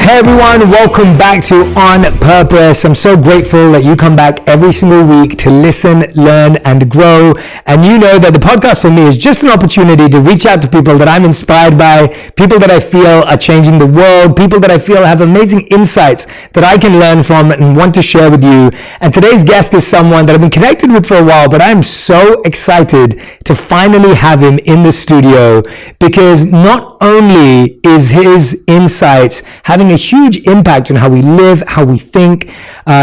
Hey everyone, welcome back to On Purpose. I'm so grateful that you come back every single week to listen, learn, and grow. And you know that the podcast for me is just an opportunity to reach out to people that I'm inspired by, people that I feel are changing the world, people that I feel have amazing insights that I can learn from and want to share with you. And today's guest is someone that I've been connected with for a while, but I'm so excited to finally have him in the studio, because not only is his insights having a huge impact on how we live, how we think,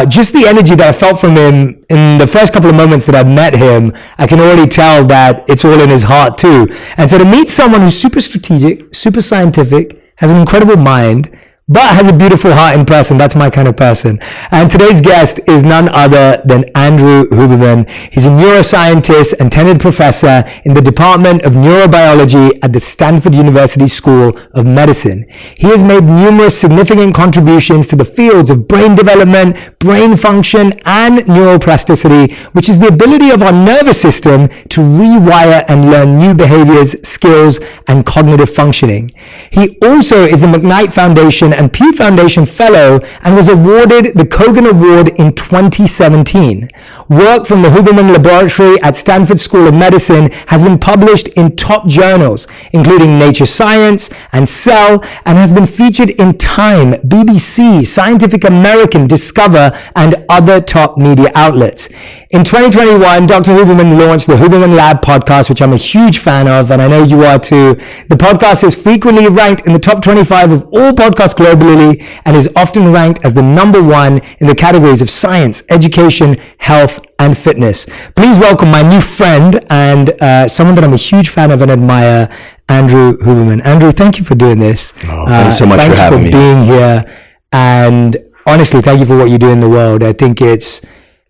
just the energy that I felt from him in the first couple of moments that I've met him, I can already tell that it's all in his heart too. And so to meet someone who's super strategic, super scientific, has an incredible mind, but has a beautiful heart in person. That's my kind of person. And today's guest is none other than Andrew Huberman. He's a neuroscientist and tenured professor in the Department of Neurobiology at the Stanford University School of Medicine. He has made numerous significant contributions to the fields of brain development, brain function, and neuroplasticity, which is the ability of our nervous system to rewire and learn new behaviors, skills, and cognitive functioning. He also is a McKnight Foundation and Pew Foundation Fellow and was awarded the Kogan Award in 2017. Work from the Huberman Laboratory at Stanford School of Medicine has been published in top journals, including Nature Science and Cell, and has been featured in Time, BBC, Scientific American, Discover, and other top media outlets. In 2021, Dr. Huberman launched the Huberman Lab podcast, which I'm a huge fan of, and I know you are too. The podcast is frequently ranked in the top 25 of all podcasts globally and is often ranked as the #1 in the categories of science, education, health, and fitness. Please welcome my new friend and someone that I'm a huge fan of and admire, Andrew Huberman. Andrew, thank you for doing this. Thanks so much for having me. Thanks for being here. And honestly, thank you for what you do in the world. I think it's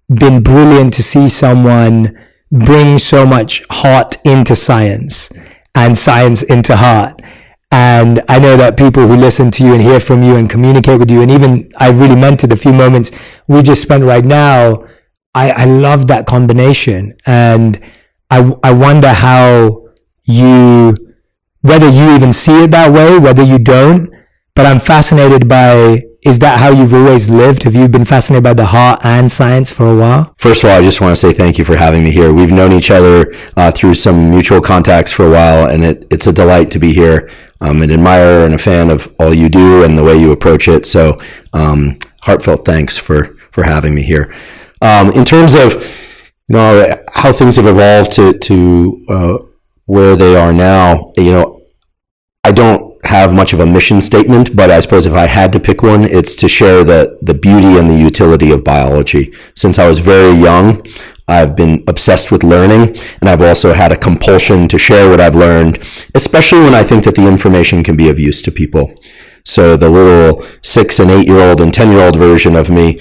been brilliant to see someone bring so much heart into science and science into heart. And I know that people who listen to you and hear from you and communicate with you, and even I really meant it, the few moments we just spent right now, I love that combination. And I wonder how whether you even see it that way, whether you don't, but I'm fascinated by, is that how you've always lived? Have you been fascinated by the heart and science for a while? First of all, I just want to say thank you for having me here. We've known each other through some mutual contacts for a while, and it's a delight to be here. I'm an admirer and a fan of all you do and the way you approach it. So heartfelt thanks for having me here. In terms of how things have evolved to where they are now, I don't have much of a mission statement, but I suppose if I had to pick one, it's to share the beauty and the utility of biology. Since I was very young, I've been obsessed with learning, and I've also had a compulsion to share what I've learned, especially when I think that the information can be of use to people. So the little 6 and 8-year-old and 10-year-old version of me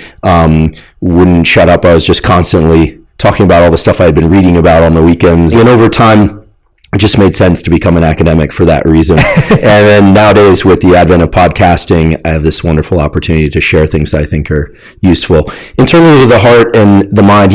wouldn't shut up. I was just constantly talking about all the stuff I had been reading about on the weekends. And over time, it just made sense to become an academic for that reason. And then nowadays, with the advent of podcasting, I have this wonderful opportunity to share things that I think are useful. In terms of the heart and the mind,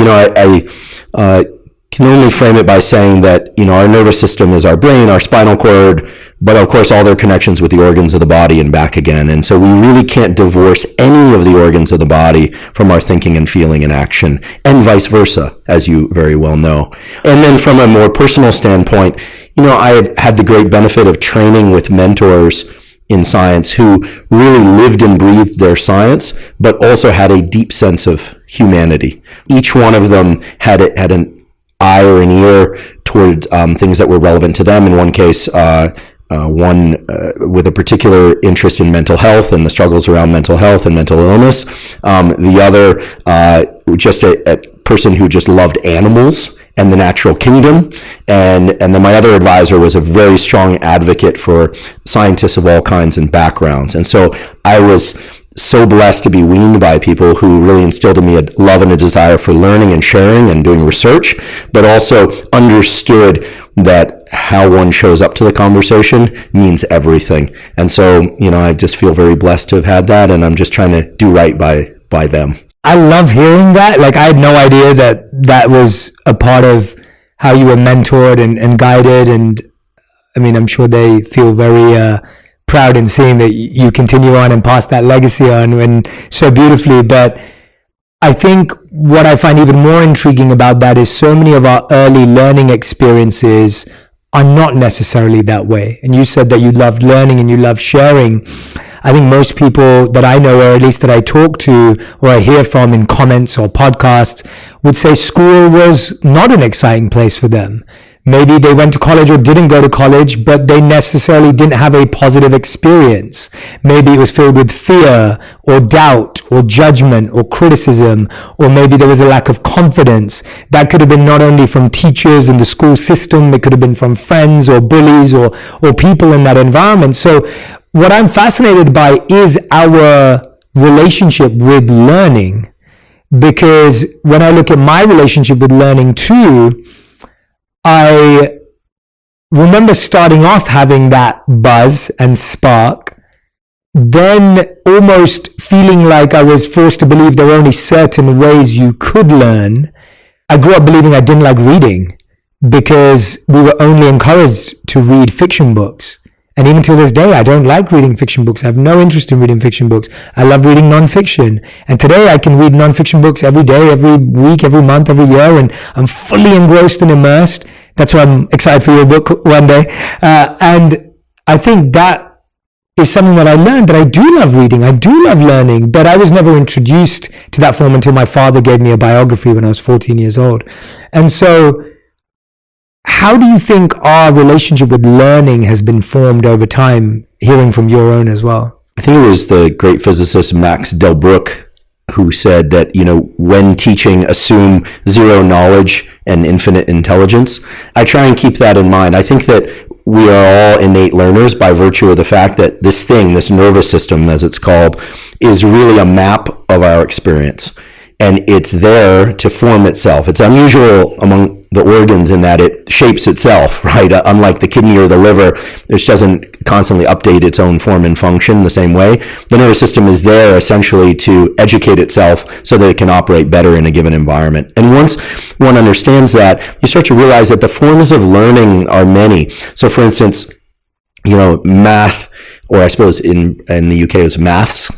I can only frame it by saying that, our nervous system is our brain, our spinal cord, but of course all their connections with the organs of the body and back again. And so we really can't divorce any of the organs of the body from our thinking and feeling and action, and vice versa, as you very well know. And then from a more personal standpoint, I have had the great benefit of training with mentors in science who really lived and breathed their science, but also had a deep sense of humanity. Each one of them had an eye or an ear toward things that were relevant to them. In one case, one with a particular interest in mental health and the struggles around mental health and mental illness. The other, just a person who just loved animals and the natural kingdom. And then my other advisor was a very strong advocate for scientists of all kinds and backgrounds. And so I was so blessed to be weaned by people who really instilled in me a love and a desire for learning and sharing and doing research, but also understood that how one shows up to the conversation means everything. And so, I just feel very blessed to have had that, and I'm just trying to do right by them. I love hearing that. I had no idea that was a part of how you were mentored and guided. And I mean, I'm sure they feel very proud in seeing that you continue on and pass that legacy on and so beautifully. But I think what I find even more intriguing about that is so many of our early learning experiences are not necessarily that way. And you said that you loved learning and you love sharing. I think most people that I know, or at least that I talk to or I hear from in comments or podcasts, would say school was not an exciting place for them. Maybe they went to college or didn't go to college, but they necessarily didn't have a positive experience. Maybe it was filled with fear or doubt or judgment or criticism, or maybe there was a lack of confidence. That could have been not only from teachers in the school system, it could have been from friends or bullies or people in that environment. So what I'm fascinated by is our relationship with learning, because when I look at my relationship with learning too, I remember starting off having that buzz and spark, then almost feeling like I was forced to believe there were only certain ways you could learn. I grew up believing I didn't like reading because we were only encouraged to read fiction books. And even till this day, I don't like reading fiction books. I have no interest in reading fiction books. I love reading nonfiction. And today I can read nonfiction books every day, every week, every month, every year, and I'm fully engrossed and immersed. That's why I'm excited for your book one day. And I think that is something that I learned, that I do love reading. I do love learning, but I was never introduced to that form until my father gave me a biography when I was 14 years old. And so how do you think our relationship with learning has been formed over time, hearing from your own as well? I think it was the great physicist Max Delbruck who said that, when teaching, assume zero knowledge and infinite intelligence. I try and keep that in mind. I think that we are all innate learners by virtue of the fact that this nervous system, as it's called, is really a map of our experience. And it's there to form itself. It's unusual among the organs in that it shapes itself, right? Unlike the kidney or the liver, which doesn't constantly update its own form and function the same way. The nervous system is there essentially to educate itself so that it can operate better in a given environment. And once one understands that, you start to realize that the forms of learning are many. So for instance, math, or I suppose in the UK it's maths.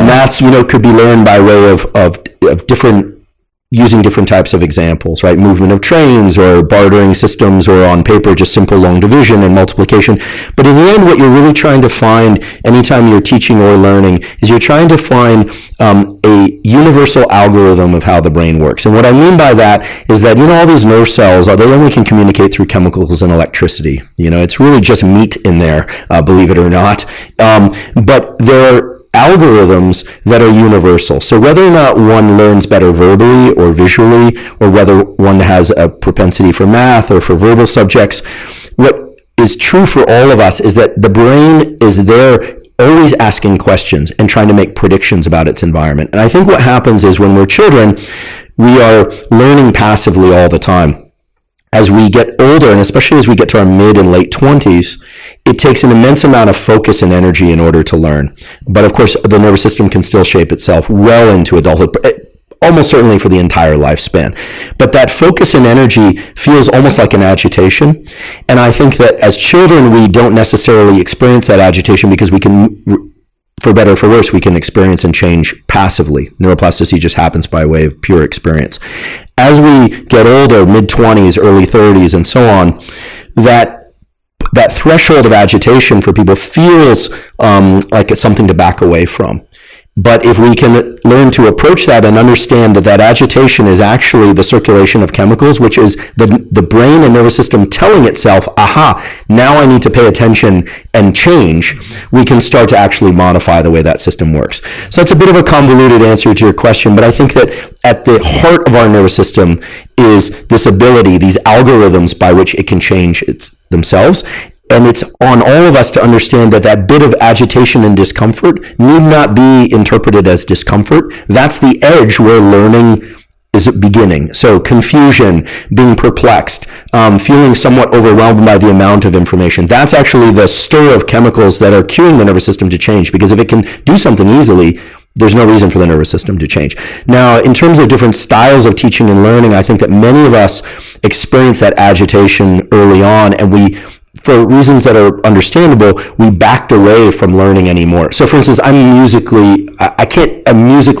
Maths, could be learned by way of using different types of examples, right? Movement of trains or bartering systems, or on paper, just simple long division and multiplication. But in the end, what you're really trying to find anytime you're teaching or learning is you're trying to find a universal algorithm of how the brain works. And what I mean by that is that, all these nerve cells, they only can communicate through chemicals and electricity. It's really just meat in there, believe it or not. But there are algorithms that are universal. So whether or not one learns better verbally or visually, or whether one has a propensity for math or for verbal subjects, what is true for all of us is that the brain is there always asking questions and trying to make predictions about its environment. And I think what happens is when we're children, we are learning passively all the time. As we get older, and especially as we get to our mid and late 20s, it takes an immense amount of focus and energy in order to learn. But of course, the nervous system can still shape itself well into adulthood, almost certainly for the entire lifespan. But that focus and energy feels almost like an agitation. And I think that as children, we don't necessarily experience that agitation because we can, for better or for worse, we can experience and change passively. Neuroplasticity just happens by way of pure experience. As we get older, mid-20s, early 30s, and so on, that threshold of agitation for people feels like it's something to back away from. But if we can learn to approach that and understand that agitation is actually the circulation of chemicals, which is the brain and nervous system telling itself, aha, now I need to pay attention and change, we can start to actually modify the way that system works. So that's a bit of a convoluted answer to your question, but I think that at the heart of our nervous system is this ability, these algorithms by which it can change themselves. And it's on all of us to understand that bit of agitation and discomfort need not be interpreted as discomfort. That's the edge where learning is beginning. So confusion, being perplexed, feeling somewhat overwhelmed by the amount of information. That's actually the stir of chemicals that are cueing the nervous system to change. Because if it can do something easily, there's no reason for the nervous system to change. Now, in terms of different styles of teaching and learning, I think that many of us experience that agitation early on, and we for reasons that are understandable, we backed away from learning anymore. So for instance, I'm musically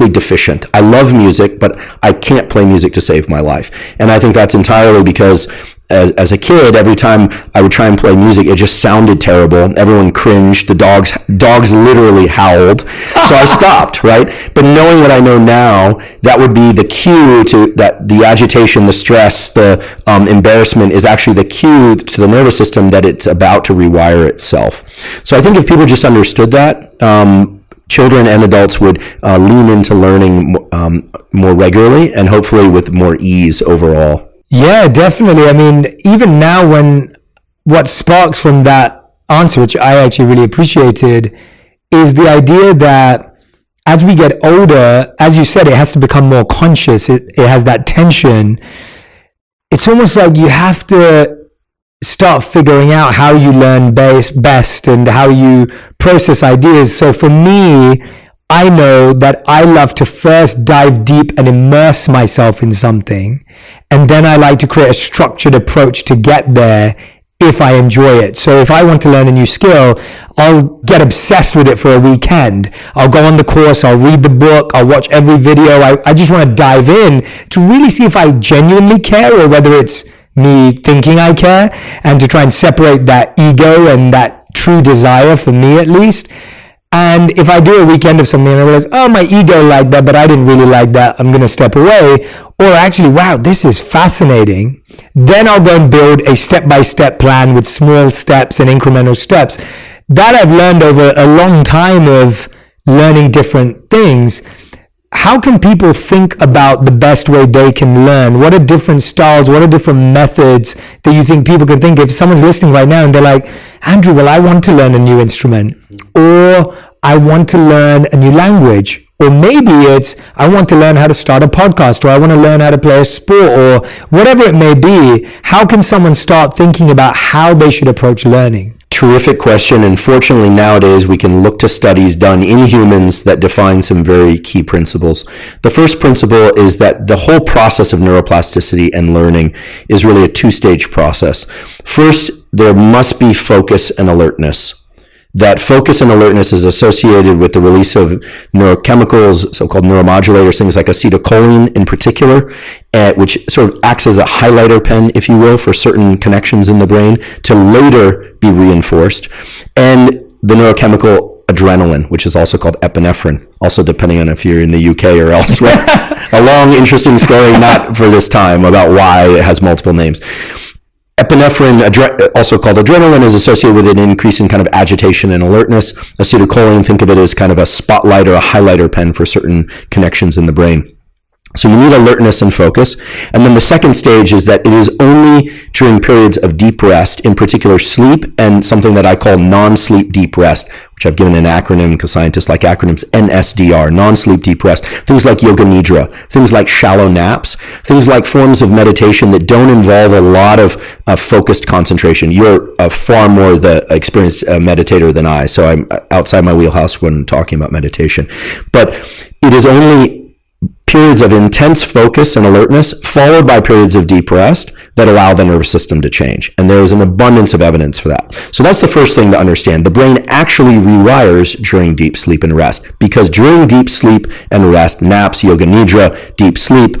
deficient. I love music, but I can't play music to save my life. And I think that's entirely because as a kid, every time I would try and play music, it just sounded terrible. Everyone cringed. The dogs literally howled. So I stopped, right? But knowing what I know now, that would be the cue to that the agitation, the stress, the embarrassment is actually the cue to the nervous system that it's about to rewire itself. So I think if people just understood that, children and adults would lean into learning more regularly and hopefully with more ease overall. Yeah, definitely. I mean, even now what sparks from that answer, which I actually really appreciated, is the idea that as we get older, as you said, it has to become more conscious. It has that tension. It's almost like you have to start figuring out how you learn best and how you process ideas. So for me, I know that I love to first dive deep and immerse myself in something, and then I like to create a structured approach to get there if I enjoy it. So if I want to learn a new skill, I'll get obsessed with it for a weekend. I'll go on the course, I'll read the book, I'll watch every video. I just want to dive in to really see if I genuinely care or whether it's me thinking I care, and to try and separate that ego and that true desire, for me at least. And if I do a weekend of something and I realize, oh, my ego liked that, but I didn't really like that, I'm going to step away. Or actually, wow, this is fascinating. Then I'll go and build a step-by-step plan with small steps and incremental steps. That I've learned over a long time of learning different things. How can people think about the best way they can learn? What are different styles? What are different methods that you think people can think of? If someone's listening right now and they're like, Andrew, well, I want to learn a new instrument, or I want to learn a new language, or maybe it's, I want to learn how to start a podcast, or I want to learn how to play a sport, or whatever it may be. How can someone start thinking about how they should approach learning? Terrific question. And fortunately, nowadays, we can look to studies done in humans that define some very key principles. The first principle is that the whole process of neuroplasticity and learning is really a two-stage process. First, there must be focus and alertness. That focus and alertness is associated with the release of neurochemicals, so-called neuromodulators, things like acetylcholine in particular, which sort of acts as a highlighter pen, if you will, for certain connections in the brain to later be reinforced. And the neurochemical adrenaline, which is also called epinephrine, also depending on if you're in the UK or elsewhere. A long, interesting story, not for this time, about why it has multiple names. Epinephrine, also called adrenaline, is associated with an increase in kind of agitation and alertness. Acetylcholine, think of it as kind of a spotlight or a highlighter pen for certain connections in the brain. So you need alertness and focus. And then the second stage is that it is only during periods of deep rest, in particular sleep, and something that I call non-sleep deep rest, which I've given an acronym because scientists like acronyms, NSDR, non-sleep deep rest. Things like yoga nidra, things like shallow naps, things like forms of meditation that don't involve a lot of focused concentration. You're far more the experienced meditator than I, so I'm outside my wheelhouse when talking about meditation. But it is only periods of intense focus and alertness followed by periods of deep rest that allow the nervous system to change. And there is an abundance of evidence for that. So that's the first thing to understand. The brain actually rewires during deep sleep and rest, because during deep sleep and rest, naps, yoga nidra, deep sleep,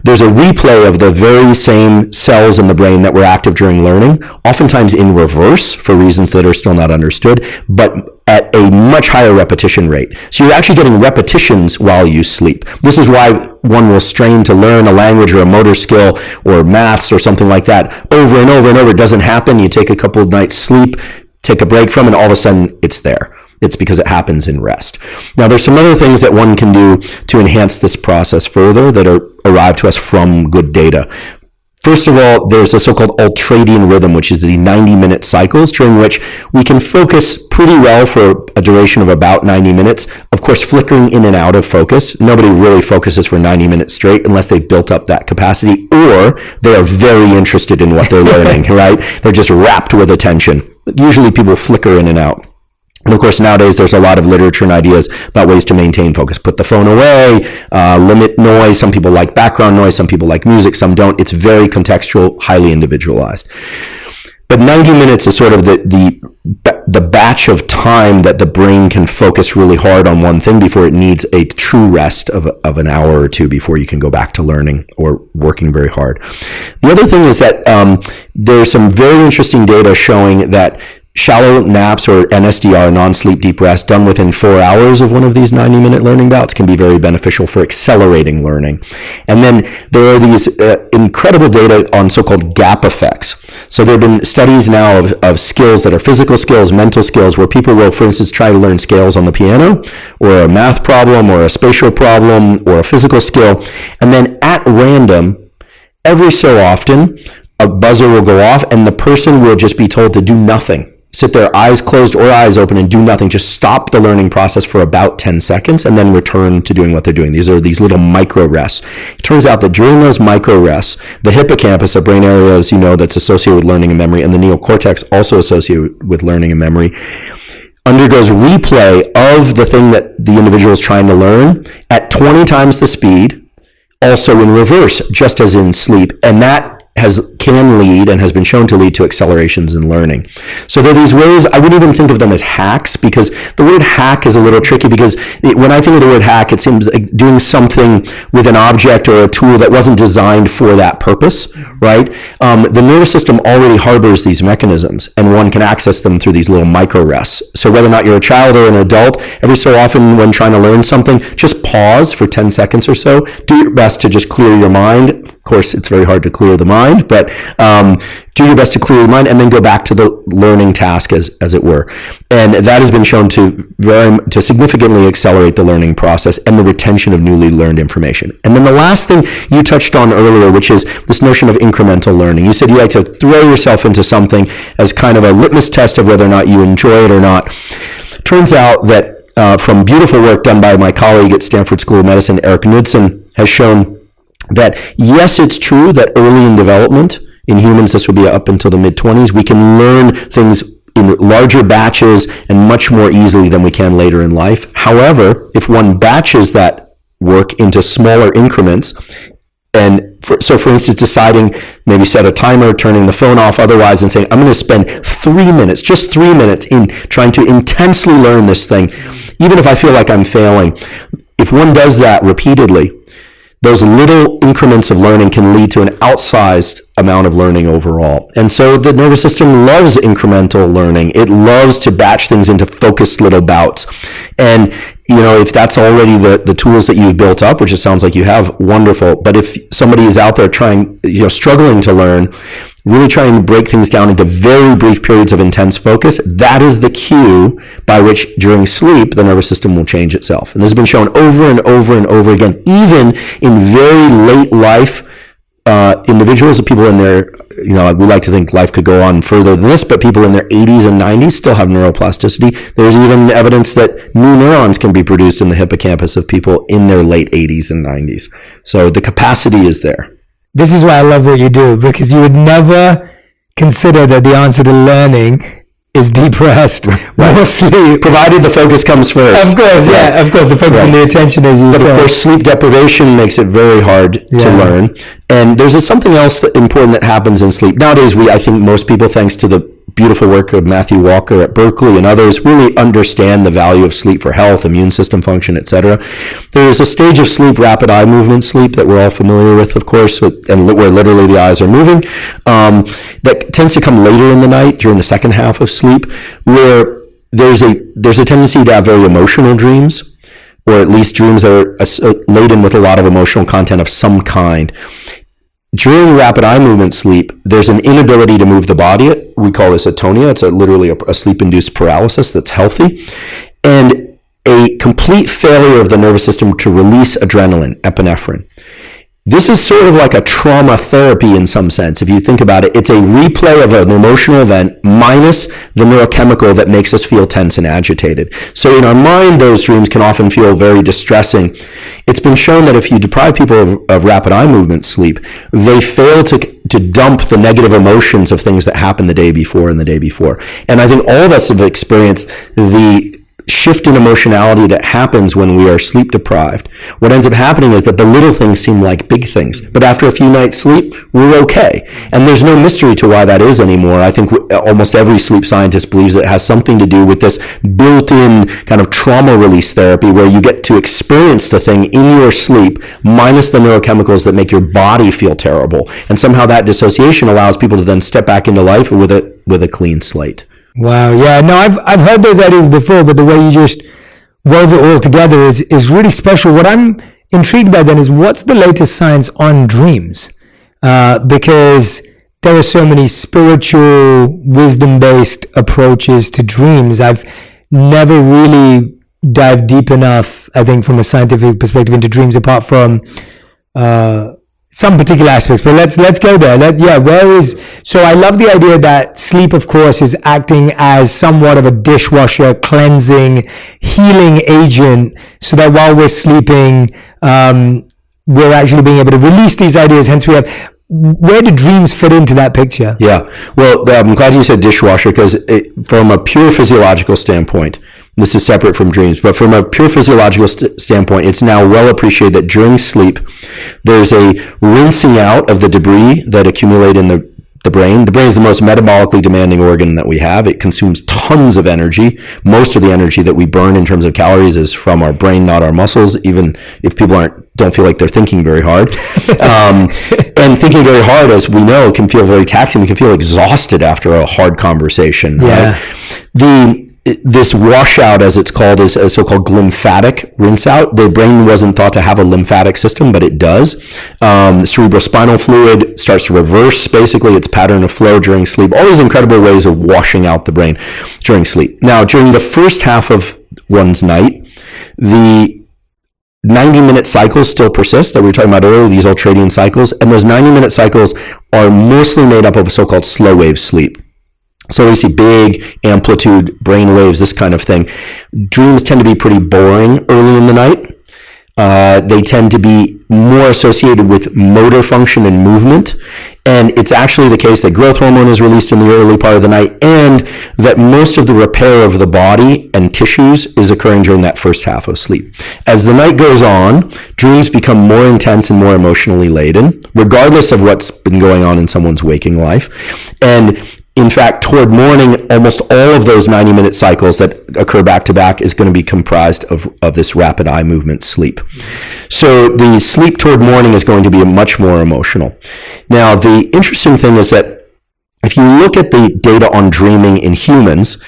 there's a replay of the very same cells in the brain that were active during learning, oftentimes in reverse for reasons that are still not understood, but at a much higher repetition rate. So you're actually getting repetitions while you sleep. This is why one will strain to learn a language or a motor skill or maths or something like that over and over and over. It doesn't happen. You take a couple of nights sleep, take a break from it, and all of a sudden it's there. It's because it happens in rest. Now, there's some other things that one can do to enhance this process further that arrive to us from good data. First of all, there's a so-called ultradian rhythm, which is the 90-minute cycles during which we can focus pretty well for a duration of about 90 minutes. Of course, flickering in and out of focus. Nobody really focuses for 90 minutes straight unless they've built up that capacity, or they are very interested in what they're learning, right? They're just wrapped with attention. Usually people flicker in and out. And of course, nowadays, there's a lot of literature and ideas about ways to maintain focus. Put the phone away, limit noise. Some people like background noise. Some people like music. Some don't. It's very contextual, highly individualized. But 90 minutes is sort of the batch of time that the brain can focus really hard on one thing before it needs a true rest of an hour or two before you can go back to learning or working very hard. The other thing is that there's some very interesting data showing that shallow naps, or NSDR, non-sleep deep rest, done within 4 hours of one of these 90-minute learning bouts can be very beneficial for accelerating learning. And then there are these incredible data on so-called gap effects. So there have been studies now of skills that are physical skills, mental skills, where people will, for instance, try to learn scales on the piano, or a math problem, or a spatial problem, or a physical skill, and then at random, every so often, a buzzer will go off and the person will just be told to do nothing. Sit there, eyes closed or eyes open, and do nothing. Just stop the learning process for about 10 seconds and then return to doing what they're doing. These are these little micro rests. It turns out that during those micro rests, the hippocampus, a brain area, as you know, that's associated with learning and memory, and the neocortex, also associated with learning and memory, undergoes replay of the thing that the individual is trying to learn at 20 times the speed, also in reverse, just as in sleep. And that can lead and has been shown to lead to accelerations in learning. So there are these ways. I wouldn't even think of them as hacks, because the word hack is a little tricky, because when I think of the word hack, it seems like doing something with an object or a tool that wasn't designed for that purpose, right? The nervous system already harbors these mechanisms, and one can access them through these little micro rests. So whether or not you're a child or an adult, every so often when trying to learn something, just pause for 10 seconds or so. Do your best to just clear your mind. Of course, it's very hard to clear the mind, but do your best to clear your mind and then go back to the learning task, as it were. And that has been shown to significantly accelerate the learning process and the retention of newly learned information. And then the last thing you touched on earlier, which is this notion of incremental learning. You said you like to throw yourself into something as kind of a litmus test of whether or not you enjoy it or not. Turns out that from beautiful work done by my colleague at Stanford School of Medicine, Eric Knudsen, has shown that yes, it's true that early in development, in humans, this would be up until the mid-20s, we can learn things in larger batches and much more easily than we can later in life. However, if one batches that work into smaller increments, and for instance, deciding, maybe set a timer, turning the phone off otherwise, and saying, I'm going to spend 3 minutes, just 3 minutes, in trying to intensely learn this thing, even if I feel like I'm failing. If one does that repeatedly, those little increments of learning can lead to an outsized amount of learning overall. And so the nervous system loves incremental learning. It loves to batch things into focused little bouts. And, if that's already the tools that you've built up, which it sounds like you have, wonderful. But if somebody is out there struggling to learn, really trying to break things down into very brief periods of intense focus, that is the cue by which during sleep, the nervous system will change itself. And this has been shown over and over and over again, even in very late life individuals, people in their, we like to think life could go on further than this, but people in their 80s and 90s still have neuroplasticity. There's even evidence that new neurons can be produced in the hippocampus of people in their late 80s and 90s. So the capacity is there. This is why I love what you do, because you would never consider that the answer to learning is deep rest or sleep. Provided the focus comes first. Of course, yeah. Of course, the focus and the attention, as you said. But of course, sleep deprivation makes it very hard to learn. And there's something else important that happens in sleep. Nowadays, I think most people, thanks to the beautiful work of Matthew Walker at Berkeley and others, really understand the value of sleep for health, immune system function, etc. There's a stage of sleep, rapid eye movement sleep, that we're all familiar with, of course, and where literally the eyes are moving, that tends to come later in the night during the second half of sleep, where there's a tendency to have very emotional dreams, or at least dreams that are laden with a lot of emotional content of some kind. During rapid eye movement sleep, there's an inability to move the body. We call this atonia. It's literally a sleep-induced paralysis that's healthy. And a complete failure of the nervous system to release adrenaline, epinephrine. This is sort of like a trauma therapy in some sense. If you think about it, it's a replay of an emotional event minus the neurochemical that makes us feel tense and agitated. So in our mind, those dreams can often feel very distressing. It's been shown that if you deprive people of rapid eye movement sleep, they fail to dump the negative emotions of things that happened the day before and the day before. And I think all of us have experienced the shift in emotionality that happens when we are sleep deprived, what ends up happening is that the little things seem like big things. But after a few nights sleep, we're okay. And there's no mystery to why that is anymore. I think almost every sleep scientist believes it has something to do with this built-in kind of trauma release therapy where you get to experience the thing in your sleep minus the neurochemicals that make your body feel terrible. And somehow that dissociation allows people to then step back into life with a clean slate. Wow. Yeah. No, I've heard those ideas before, but the way you just wove it all together is really special. What I'm intrigued by then is what's the latest science on dreams? Because there are so many spiritual, wisdom-based approaches to dreams. I've never really dived deep enough, I think, from a scientific perspective into dreams, apart from some particular aspects. But let's go there. So I love the idea that sleep, of course, is acting as somewhat of a dishwasher, cleansing, healing agent, so that while we're sleeping, we're actually being able to release these ideas. Hence, where do dreams fit into that picture? Yeah, well, I'm glad you said dishwasher, because from a pure physiological standpoint, this is separate from dreams, but from a pure physiological standpoint, it's now well appreciated that during sleep, there's a rinsing out of the debris that accumulate in the brain. The brain is the most metabolically demanding organ that we have. It consumes tons of energy. Most of the energy that we burn in terms of calories is from our brain, not our muscles, even if people don't feel like they're thinking very hard. And thinking very hard, as we know, can feel very taxing. We can feel exhausted after a hard conversation. Yeah. Right? This washout, as it's called, is a so-called lymphatic rinse out. The brain wasn't thought to have a lymphatic system, but it does. The cerebrospinal fluid starts to reverse, basically, its pattern of flow during sleep. All these incredible ways of washing out the brain during sleep. Now, during the first half of one's night, the 90-minute cycles still persist that we were talking about earlier, these ultradian cycles, and those 90-minute cycles are mostly made up of so-called slow wave sleep. So we see big amplitude brain waves, this kind of thing. Dreams tend to be pretty boring early in the night. They tend to be more associated with motor function and movement. And it's actually the case that growth hormone is released in the early part of the night, and that most of the repair of the body and tissues is occurring during that first half of sleep. As the night goes on, dreams become more intense and more emotionally laden, regardless of what's been going on in someone's waking life. And in fact, toward morning, almost all of those 90-minute cycles that occur back-to-back is going to be comprised of this rapid eye movement sleep. So the sleep toward morning is going to be much more emotional. Now, the interesting thing is that if you look at the data on dreaming in humans,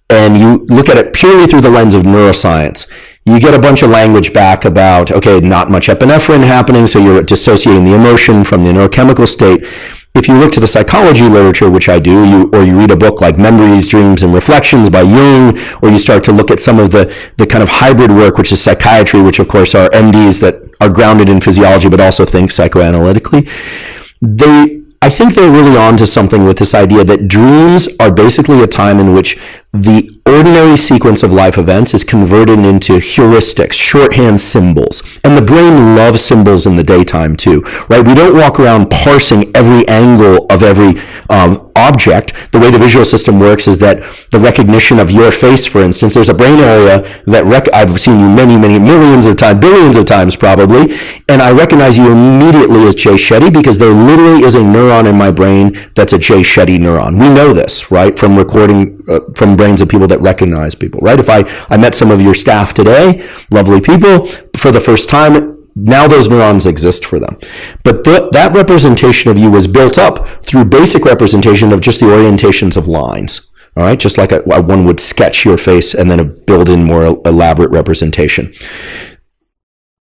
and you look at it purely through the lens of neuroscience, you get a bunch of language back about, okay, not much epinephrine happening, so you're dissociating the emotion from the neurochemical state. If you look to the psychology literature, which I do, or you read a book like Memories, Dreams, and Reflections by Jung, or you start to look at some of the kind of hybrid work, which is psychiatry, which of course are MDs that are grounded in physiology but also think psychoanalytically, I think they're really onto something with this idea that dreams are basically a time in which the ordinary sequence of life events is converted into heuristics, shorthand symbols. And the brain loves symbols in the daytime too, right? We don't walk around parsing every angle of every object. The way the visual system works is that the recognition of your face, for instance, there's a brain area that I've seen you many, many millions of times, billions of times probably, and I recognize you immediately as Jay Shetty because there literally is a neuron in my brain that's a Jay Shetty neuron. We know this, right, from recording from brains of people that recognize people, right? If I met some of your staff today, lovely people, for the first time, now those neurons exist for them. But that representation of you was built up through basic representation of just the orientations of lines. All right, just like one would sketch your face and then build in more elaborate representation.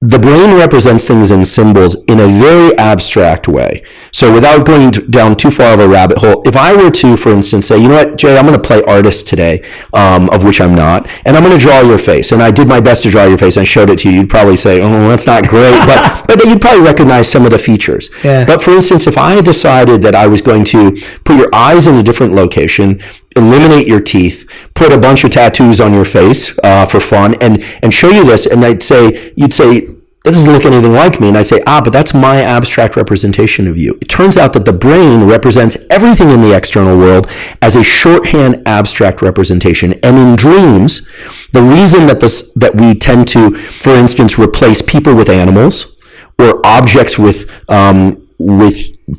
The brain represents things in symbols in a very abstract way. So without going down too far of a rabbit hole, if I were to, for instance, say, you know what, Jay, I'm going to play artist today, of which I'm not, and I'm going to draw your face, and I did my best to draw your face, and I showed it to you, you'd probably say, oh, that's not great, but you'd probably recognize some of the features. Yeah. But for instance, if I decided that I was going to put your eyes in a different location, eliminate your teeth, put a bunch of tattoos on your face for fun, and show you this, and you'd say, that doesn't look anything like me. And I say, but that's my abstract representation of you. It turns out that the brain represents everything in the external world as a shorthand abstract representation. And in dreams, the reason that we tend to, for instance, replace people with animals or objects with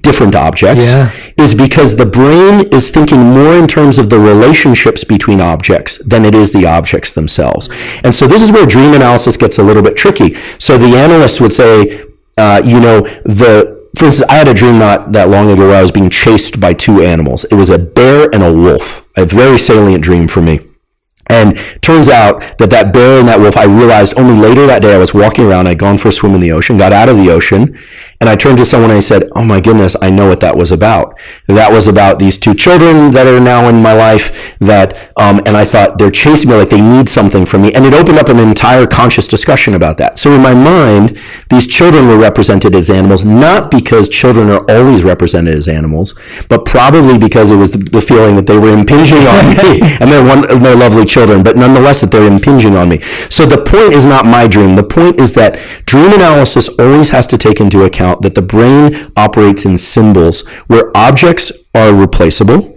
different objects is because the brain is thinking more in terms of the relationships between objects than it is the objects themselves. And so this is where dream analysis gets a little bit tricky. So the analyst would say, for instance, I had a dream not that long ago where I was being chased by two animals. It was a bear and a wolf, a very salient dream for me. And turns out that bear and that wolf, I realized only later that day. I was walking around, I'd gone for a swim in the ocean, got out of the ocean, and I turned to someone and I said, oh my goodness, I know what that was about. That was about these two children that are now in my life and I thought they're chasing me like they need something from me. And it opened up an entire conscious discussion about that. So in my mind, these children were represented as animals, not because children are always represented as animals, but probably because it was the feeling that they were impinging on me and they're lovely children, but nonetheless that they're impinging on me. So the point is not my dream. The point is that dream analysis always has to take into account that the brain operates in symbols where objects are replaceable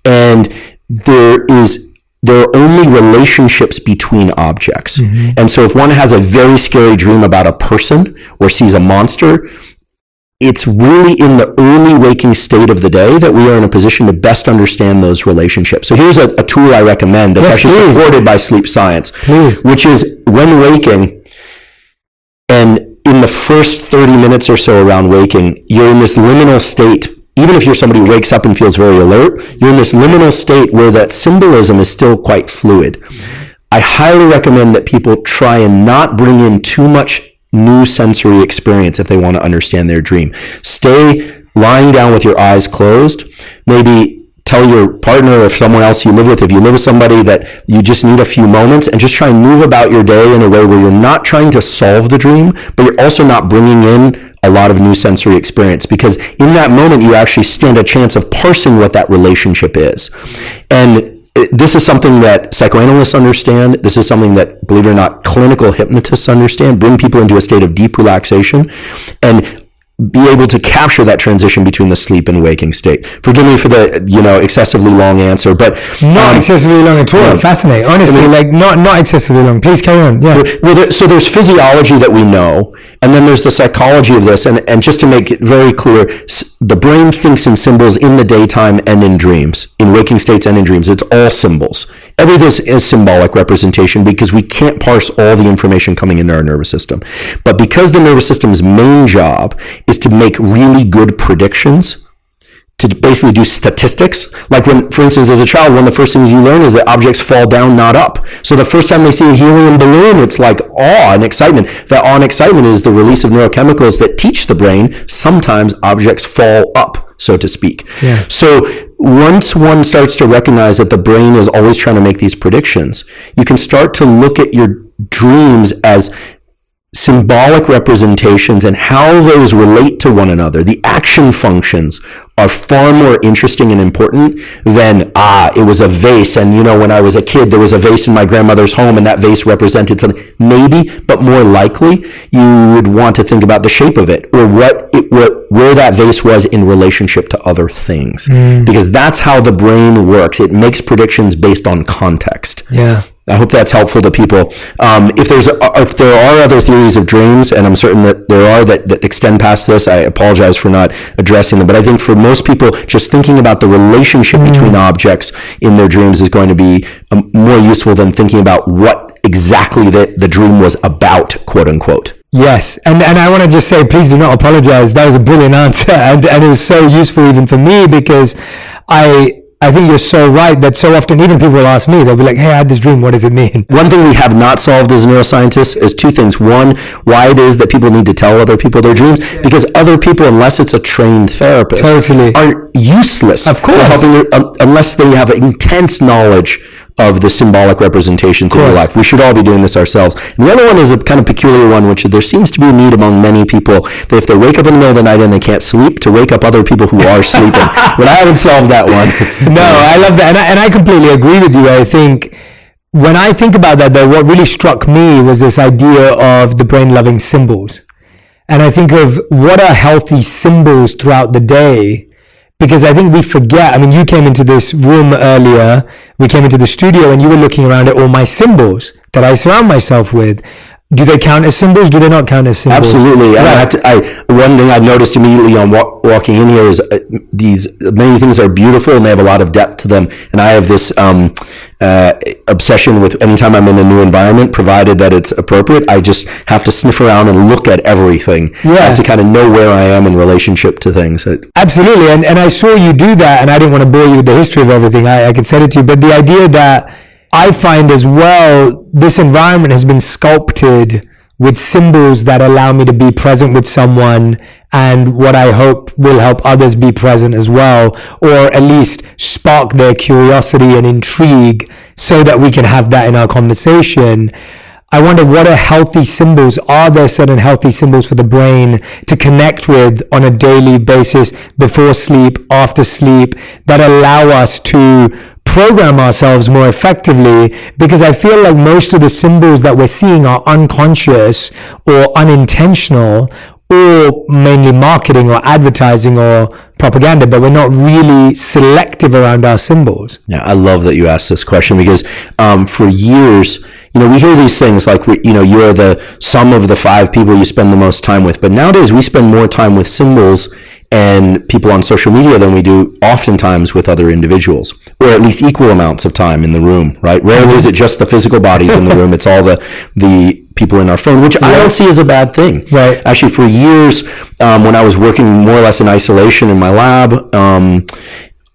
and there are only relationships between objects. And so if one has a very scary dream about a person or sees a monster, it's really in the early waking state of the day that we are in a position to best understand those relationships. So here's a tool I recommend that's actually supported by sleep science, which is when waking, and in the first 30 minutes or so around waking, you're in this liminal state. Even if you're somebody who wakes up and feels very alert, you're in this liminal state where that symbolism is still quite fluid. I highly recommend that people try and not bring in too much new sensory experience if they want to understand their dream. Stay lying down with your eyes closed. Maybe tell your partner or someone else you live with, if you live with somebody, that you just need a few moments, and just try and move about your day in a way where you're not trying to solve the dream, but you're also not bringing in a lot of new sensory experience, because in that moment you actually stand a chance of parsing what that relationship is. And this is something that psychoanalysts understand. This is something that, believe it or not, clinical hypnotists understand. Bring people into a state of deep relaxation and be able to capture that transition between the sleep and waking state. Forgive me for the excessively long answer, but not excessively long at all. Fascinating, honestly. Not excessively long. Please carry on. Yeah. Well, so there's physiology that we know, and then there's the psychology of this. And just to make it very clear, the brain thinks in symbols in the daytime and in dreams, in waking states and in dreams. It's all symbols. Everything is symbolic representation because we can't parse all the information coming into our nervous system. But because the nervous system's main job is to make really good predictions, to basically do statistics. Like when, for instance, as a child, one of the first things you learn is that objects fall down, not up. So the first time they see a helium balloon, it's like awe and excitement. That awe and excitement is the release of neurochemicals that teach the brain sometimes objects fall up, so to speak. Yeah. So once one starts to recognize that the brain is always trying to make these predictions, you can start to look at your dreams as symbolic representations and how those relate to one another. The action functions are far more interesting and important than, it was a vase, and when I was a kid there was a vase in my grandmother's home and that vase represented something. Maybe, but more likely you would want to think about the shape of it, or where that vase was in relationship to other things. Because that's how the brain works. It makes predictions based on context. Yeah. I hope that's helpful to people. If there are other theories of dreams, and I'm certain that there are that extend past this, I apologize for not addressing them. But I think for most people, just thinking about the relationship between objects in their dreams is going to be more useful than thinking about what exactly the dream was about, quote unquote. Yes, and I want to just say, please do not apologize. That was a brilliant answer, and it was so useful even for me, because I think you're so right that so often even people will ask me, they'll be like, hey, I had this dream, what does it mean? One thing we have not solved as neuroscientists is two things. One, why it is that people need to tell other people their dreams, because other people, unless it's a trained therapist, are useless. Of course. For helping unless they have intense knowledge of the symbolic representations in your life. We should all be doing this ourselves. And the other one is a kind of peculiar one, which there seems to be a need among many people that if they wake up in the middle of the night and they can't sleep, to wake up other people who are sleeping. But I haven't solved that one. No, I love that. And I completely agree with you. I think when I think about that, though, what really struck me was this idea of the brain loving symbols. And I think of what are healthy symbols throughout the day, because I think we forget. I mean, you came into this room earlier, we came into the studio, and you were looking around at all my symbols that I surround myself with. Do they count as symbols? Do they not count as symbols? Absolutely. Right. One thing I noticed immediately on walking in here is many things are beautiful and they have a lot of depth to them. And I have this obsession with anytime I'm in a new environment, provided that it's appropriate, I just have to sniff around and look at everything. I have to kind of know where I am in relationship to things. Absolutely. And I saw you do that, and I didn't want to bore you with the history of everything. I could send it to you. But the idea that I find as well, this environment has been sculpted with symbols that allow me to be present with someone, and what I hope will help others be present as well, or at least spark their curiosity and intrigue so that we can have that in our conversation. I wonder, what are healthy symbols? Are there certain healthy symbols for the brain to connect with on a daily basis, before sleep, after sleep, that allow us to program ourselves more effectively? Because I feel like most of the symbols that we're seeing are unconscious or unintentional, or mainly marketing or advertising or propaganda, but we're not really selective around our symbols. Yeah, I love that you asked this question, because for years, we hear these things like, you're the sum of the 5 people you spend the most time with. But nowadays we spend more time with symbols and people on social media than we do oftentimes with other individuals, or at least equal amounts of time in the room, right? Rarely is it just the physical bodies in the room. It's all the people in our phone, which I don't see as a bad thing. Right. Actually, for years, when I was working more or less in isolation in my lab,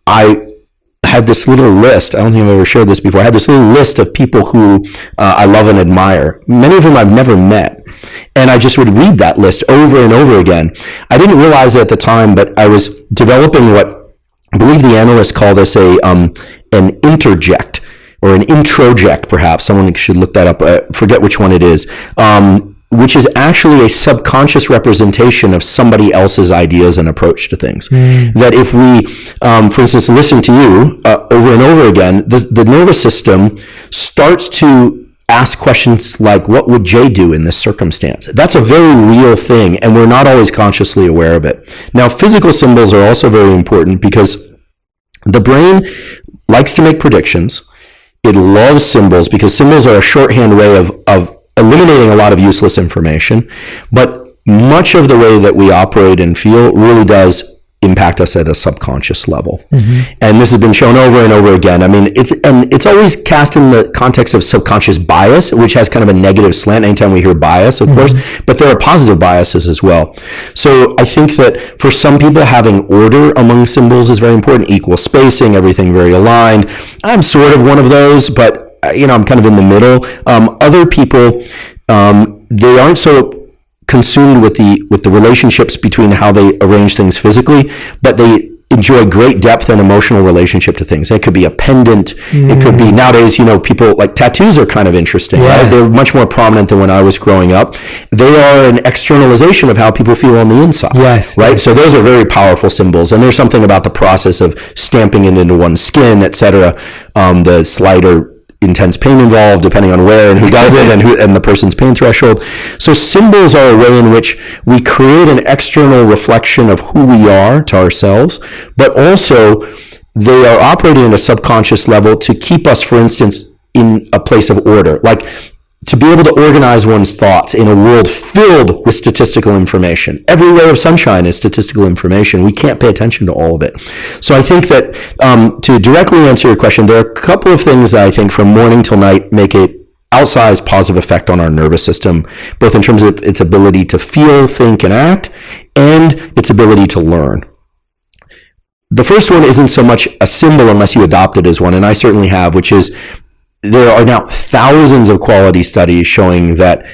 I had this little list. I don't think I've ever shared this before. I had this little list of people who I love and admire, many of whom I've never met. And I just would read that list over and over again. I didn't realize it at the time, but I was developing what I believe the analysts call this an interject, or an introject, perhaps. Someone should look that up. I forget which one it is. Which is actually a subconscious representation of somebody else's ideas and approach to things. That if we, for instance, listen to you over and over again, the nervous system starts to ask questions like, what would Jay do in this circumstance? That's a very real thing, and we're not always consciously aware of it. Now, physical symbols are also very important, because the brain likes to make predictions. It loves symbols because symbols are a shorthand way of eliminating a lot of useless information, but much of the way that we operate and feel really does impact us at a subconscious level. And this has been shown over and over again. I mean, it's always cast in the context of subconscious bias, which has kind of a negative slant anytime we hear bias, of course, but there are positive biases as well. So I think that for some people, having order among symbols is very important, equal spacing, everything very aligned. I'm sort of one of those, but I'm kind of in the middle. Other people, they aren't so consumed with the relationships between how they arrange things physically, but they enjoy great depth and emotional relationship to things. It could be a pendant. It could be, nowadays, people, like, tattoos are kind of interesting, right? They're much more prominent than when I was growing up. They are an externalization of how people feel on the inside. Yes. Right? So those are very powerful symbols. And there's something about the process of stamping it into one's skin, etc. The slighter intense pain involved, depending on where and who does it, and the person's pain threshold. So symbols are a way in which we create an external reflection of who we are to ourselves, but also they are operating at a subconscious level to keep us, for instance, in a place of order. Like, to be able to organize one's thoughts in a world filled with statistical information. Every ray of sunshine is statistical information. We can't pay attention to all of it. So I think that to directly answer your question, there are a couple of things that I think from morning till night make a outsized positive effect on our nervous system, both in terms of its ability to feel, think, and act, and its ability to learn. The first one isn't so much a symbol unless you adopt it as one, and I certainly have, which is, there are now thousands of quality studies showing that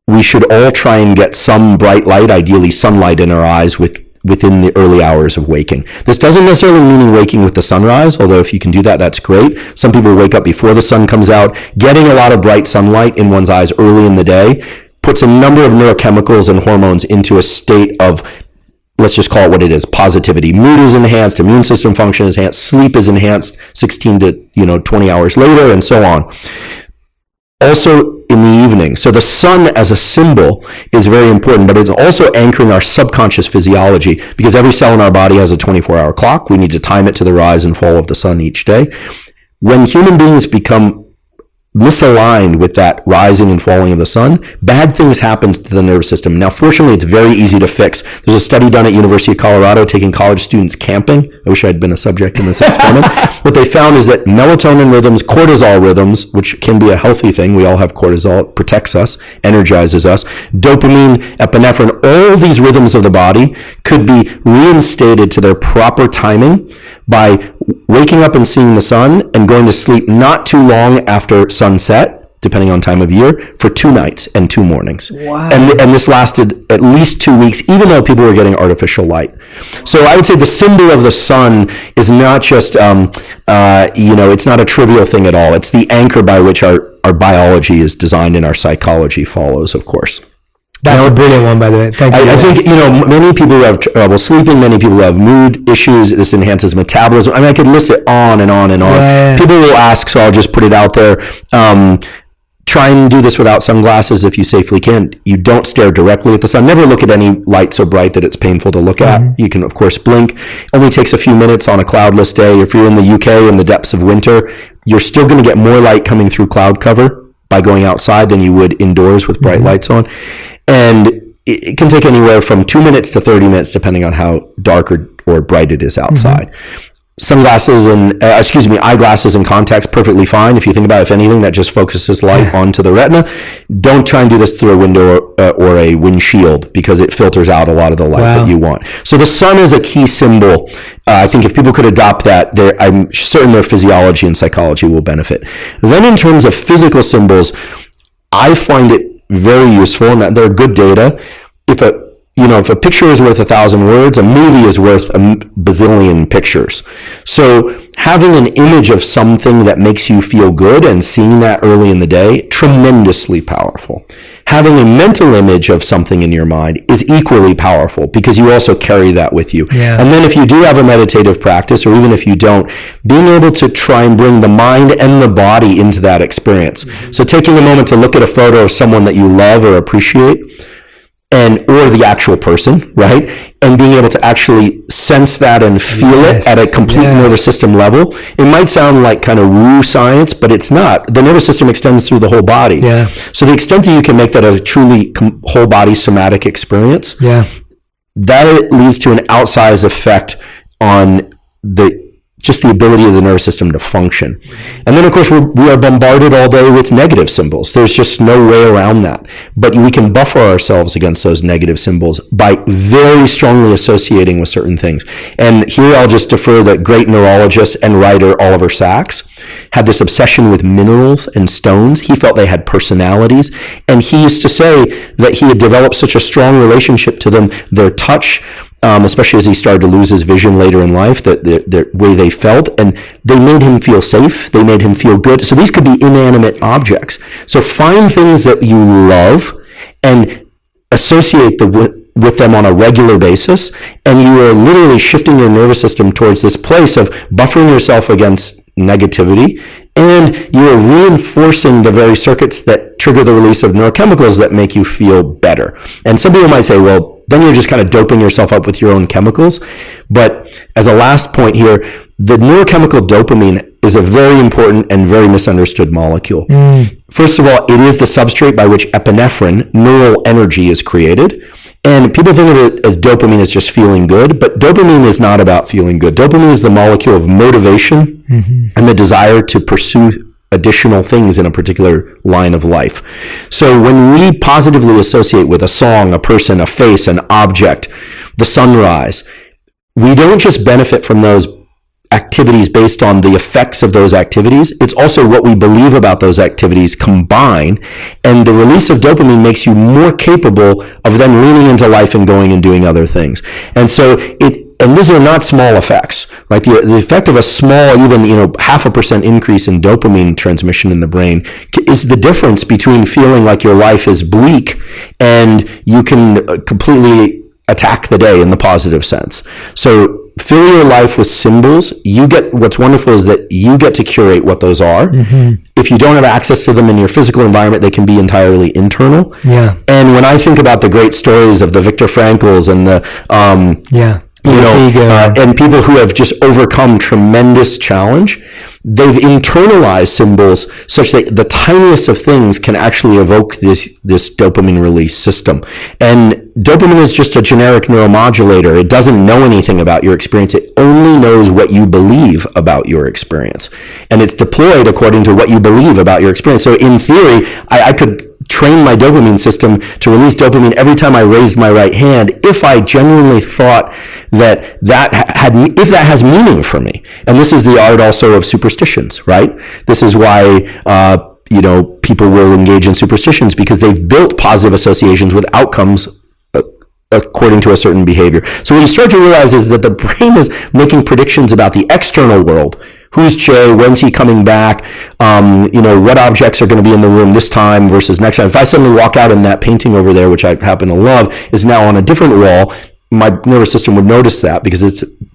we should all try and get some bright light, ideally sunlight, in our eyes within the early hours of waking. This doesn't necessarily mean waking with the sunrise, although if you can do that, that's great. Some people wake up before the sun comes out. Getting a lot of bright sunlight in one's eyes early in the day puts a number of neurochemicals and hormones into a state of let's just call it what it is, positivity. Mood is enhanced, immune system function is enhanced, sleep is enhanced 16 to 20 hours later, and so on. Also in the evening. So the sun as a symbol is very important, but it's also anchoring our subconscious physiology, because every cell in our body has a 24-hour clock. We need to time it to the rise and fall of the sun each day. When human beings become misaligned with that rising and falling of the sun, bad things happen to the nervous system. Now, fortunately, it's very easy to fix. There's a study done at University of Colorado taking college students camping. I wish I'd been a subject in this experiment. What they found is that melatonin rhythms, cortisol rhythms, which can be a healthy thing. We all have cortisol. It protects us, energizes us. Dopamine, epinephrine, all these rhythms of the body could be reinstated to their proper timing by waking up and seeing the sun and going to sleep not too long after sunset, depending on time of year, for 2 nights and 2 mornings. Wow. And this lasted at least 2 weeks, even though people were getting artificial light. So I would say the symbol of the sun is not just, it's not a trivial thing at all. It's the anchor by which our biology is designed and our psychology follows, of course. That's a brilliant one, by the way. Thank you. I think, many people who have trouble sleeping, many people who have mood issues, this enhances metabolism. I mean, I could list it on and on and on. Yeah. People will ask, so I'll just put it out there. Try and do this without sunglasses if you safely can. You don't stare directly at the sun. Never look at any light so bright that it's painful to look at. You can, of course, blink. Only takes a few minutes on a cloudless day. If you're in the UK in the depths of winter, you're still going to get more light coming through cloud cover by going outside than you would indoors with bright lights on. And it can take anywhere from 2 minutes to 30 minutes, depending on how dark or bright it is outside. Sunglasses and, eyeglasses and contacts, perfectly fine. If you think about it, if anything, that just focuses light onto the retina. Don't try and do this through a window or a windshield, because it filters out a lot of the light that you want. So the sun is a key symbol. I think if people could adopt that, I'm certain their physiology and psychology will benefit. Then in terms of physical symbols, I find it very useful, and that they're good data. If a picture is worth 1,000 words, a movie is worth a bazillion pictures. So having an image of something that makes you feel good and seeing that early in the day, tremendously powerful. Having a mental image of something in your mind is equally powerful, because you also carry that with you. Yeah. And then if you do have a meditative practice, or even if you don't, being able to try and bring the mind and the body into that experience. So taking a moment to look at a photo of someone that you love or appreciate, or the actual person, right? And being able to actually sense that and feel it at a complete nervous system level. It might sound like kind of woo science, but it's not. The nervous system extends through the whole body. Yeah. So the extent that you can make that a truly whole body somatic experience, that leads to an outsized effect on just the ability of the nervous system to function. And then, of course, we are bombarded all day with negative symbols. There's just no way around that. But we can buffer ourselves against those negative symbols by very strongly associating with certain things. And here I'll just defer that great neurologist and writer Oliver Sacks had this obsession with minerals and stones. He felt they had personalities. And he used to say that he had developed such a strong relationship to them, their touch, especially as he started to lose his vision later in life, that the way they felt, and they made him feel safe, they made him feel good. So these could be inanimate objects. So find things that you love and associate with them on a regular basis, and you are literally shifting your nervous system towards this place of buffering yourself against negativity, and you are reinforcing the very circuits that trigger the release of neurochemicals that make you feel better. And some people might say, well, then you're just kind of doping yourself up with your own chemicals. But as a last point here, the neurochemical dopamine is a very important and very misunderstood molecule. First of all, it is the substrate by which epinephrine, neural energy, is created. And people think of it as dopamine as just feeling good, but dopamine is not about feeling good. Dopamine is the molecule of motivation and the desire to pursue additional things in a particular line of life. So when we positively associate with a song, a person, a face, an object, the sunrise, we don't just benefit from those activities based on the effects of those activities. It's also what we believe about those activities combined, and the release of dopamine makes you more capable of then leaning into life and going and doing other things. And so and these are not small effects, right? The effect of a small, even 0.5% increase in dopamine transmission in the brain is the difference between feeling like your life is bleak and you can completely attack the day in the positive sense. So fill your life with symbols. What's wonderful is that you get to curate what those are. If you don't have access to them in your physical environment, they can be entirely internal. Yeah. And when I think about the great stories of the Viktor Frankls and the and people who have just overcome tremendous challenge, they've internalized symbols such that the tiniest of things can actually evoke this dopamine release system. And dopamine is just a generic neuromodulator. It doesn't know anything about your experience. It only knows what you believe about your experience. And it's deployed according to what you believe about your experience. So in theory, I could train my dopamine system to release dopamine every time I raised my right hand if I genuinely thought that has meaning for me. And this is the art also of superstitions, right? This is why people will engage in superstitions, because they've built positive associations with outcomes according to a certain behavior. So what you start to realize is that the brain is making predictions about the external world. Who's Jay? When's he coming back? What objects are going to be in the room this time versus next time? If I suddenly walk out and that painting over there, which I happen to love, is now on a different wall, my nervous system would notice that,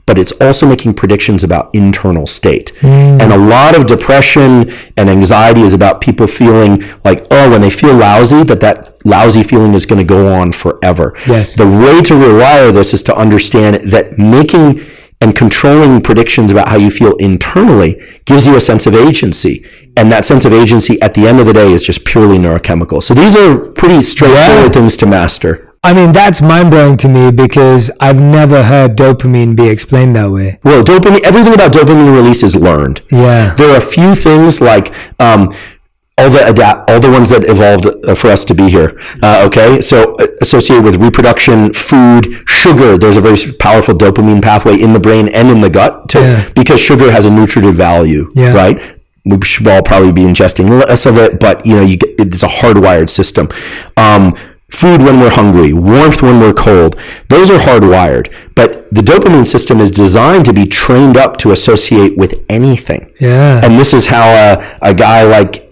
but it's also making predictions about internal state. And a lot of depression and anxiety is about people feeling like, when they feel lousy, that lousy feeling is going to go on forever. Yes. The way to rewire this is to understand that making and controlling predictions about how you feel internally gives you a sense of agency. And that sense of agency at the end of the day is just purely neurochemical. So these are pretty straightforward things to master. I mean, that's mind-blowing to me, because I've never heard dopamine be explained that way. Well, everything about dopamine release is learned. Yeah. There are a few things like all the ones that evolved for us to be here. So associated with reproduction, food, sugar, there's a very powerful dopamine pathway in the brain and in the gut because sugar has a nutritive value, right? We should all probably be ingesting less of it, but it's a hardwired system. Food when we're hungry, warmth when we're cold, those are hardwired. But the dopamine system is designed to be trained up to associate with anything. Yeah. And this is how a guy like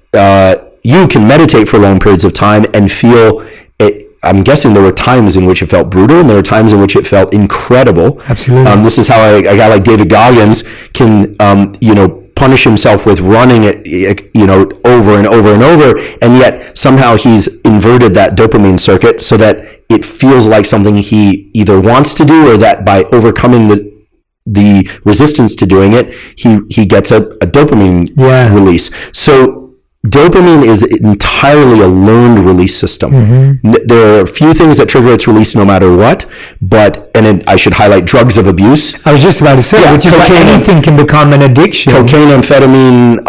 you can meditate for long periods of time and feel it. I'm guessing there were times in which it felt brutal, and there were times in which it felt incredible. Absolutely. This is how a guy like David Goggins can, punish himself with running it, over and over and over, and yet somehow he's inverted that dopamine circuit so that it feels like something he either wants to do, or that by overcoming the resistance to doing it, he gets a dopamine release. So dopamine is entirely a learned release system. There are a few things that trigger its release no matter what, I should highlight drugs of abuse. I was just about to say, anything can become an addiction. Cocaine, amphetamine,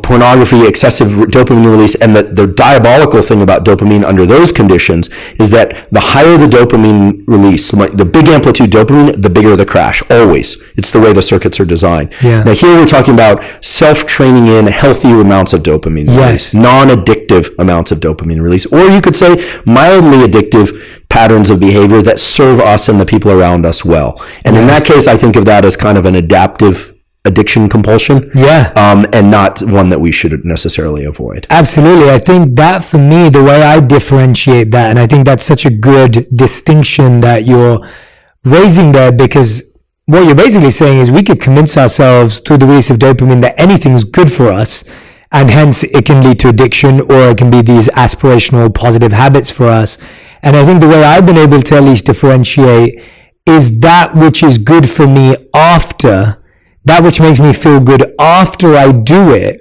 pornography, excessive dopamine release, and the diabolical thing about dopamine under those conditions is that the higher the dopamine release, the big amplitude dopamine, the bigger the crash, always. It's the way the circuits are designed. Yeah. Now here we're talking about self-training in healthy amounts of dopamine release, non-addictive amounts of dopamine release, or you could say mildly addictive patterns of behavior that serve us and the people around us well. And in that case, I think of that as kind of an adaptive addiction compulsion, and not one that we should necessarily avoid. Absolutely. I think that, for me, the way I differentiate that, and I think that's such a good distinction that you're raising there, because what you're basically saying is we could convince ourselves through the release of dopamine that anything's good for us, and hence it can lead to addiction, or it can be these aspirational positive habits for us. And I think the way I've been able to at least differentiate is that which is good for me that which makes me feel good after I do it,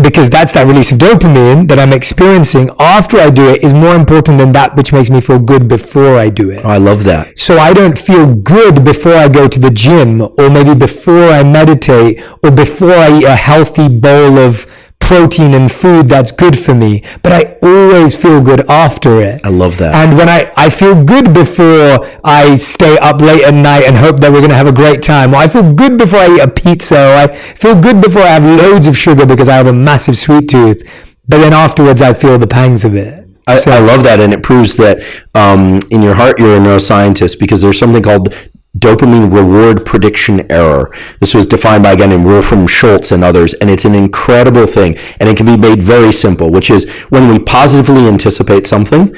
because that's that release of dopamine that I'm experiencing after I do it, is more important than that which makes me feel good before I do it. Oh, I love that. So I don't feel good before I go to the gym, or maybe before I meditate, or before I eat a healthy bowl of protein and food that's good for me, but I always feel good after it. I love that. And when I feel good before I stay up late at night and hope that we're going to have a great time, or I feel good before I eat a pizza, or I feel good before I have loads of sugar because I have a massive sweet tooth, but then afterwards I feel the pangs of it. I love that, and it proves that in your heart you're a neuroscientist, because there's something called dopamine reward prediction error. This was defined by, again, Wolfram Schultz and others, and it's an incredible thing, and it can be made very simple, which is when we positively anticipate something,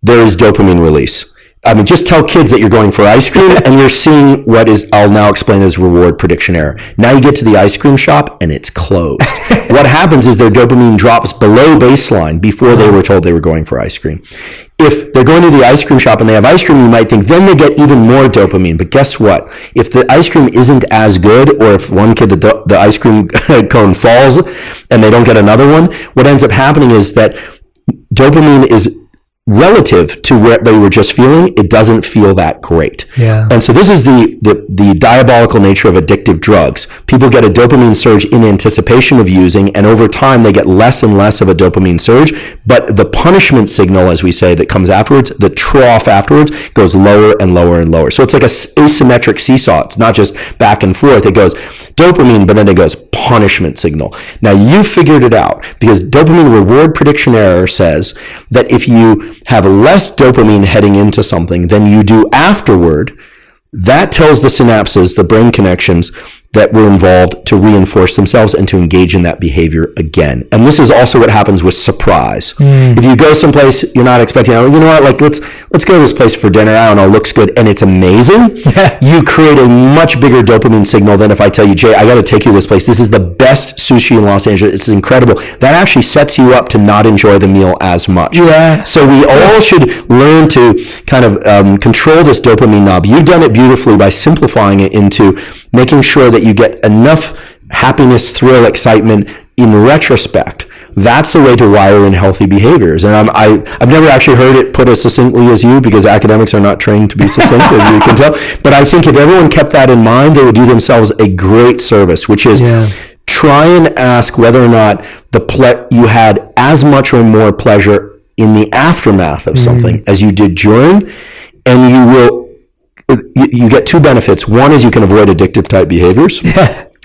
there is dopamine release. I mean, just tell kids that you're going for ice cream and you're seeing what is, I'll now explain as reward prediction error. Now you get to the ice cream shop and it's closed. What happens is their dopamine drops below baseline before they were told they were going for ice cream. If they're going to the ice cream shop and they have ice cream, you might think then they get even more dopamine. But guess what? If the ice cream isn't as good, or if one kid, the ice cream cone falls and they don't get another one, what ends up happening is that dopamine is relative to where they were just feeling, it doesn't feel that great. Yeah. And so this is the diabolical nature of addictive drugs. People get a dopamine surge in anticipation of using, and over time they get less and less of a dopamine surge, but the punishment signal, as we say, that comes afterwards, the trough afterwards, goes lower and lower and lower. So it's like a asymmetric seesaw. It's not just back and forth. It goes dopamine, but then it goes punishment signal. Now you figured it out, because dopamine reward prediction error says that if you have less dopamine heading into something than you do afterward, that tells the synapses, the brain connections that were involved, to reinforce themselves and to engage in that behavior again. And this is also what happens with surprise. If you go someplace you're not expecting, you know what, like let's go to this place for dinner, I don't know, looks good, and it's amazing, you create a much bigger dopamine signal than if I tell you, Jay, I got to take you to this place. This is the best sushi in Los Angeles. It's incredible. That actually sets you up to not enjoy the meal as much. Yeah. So we all should learn to kind of control this dopamine knob. You've done it beautifully by simplifying it into making sure that you get enough happiness, thrill, excitement in retrospect. That's the way to wire in healthy behaviors. And I've never actually heard it put as succinctly as you, because academics are not trained to be succinct, as you can tell. But I think if everyone kept that in mind, they would do themselves a great service, which is try and ask whether or not you had as much or more pleasure in the aftermath of something as you did during, and you get two benefits. One is you can avoid addictive type behaviors.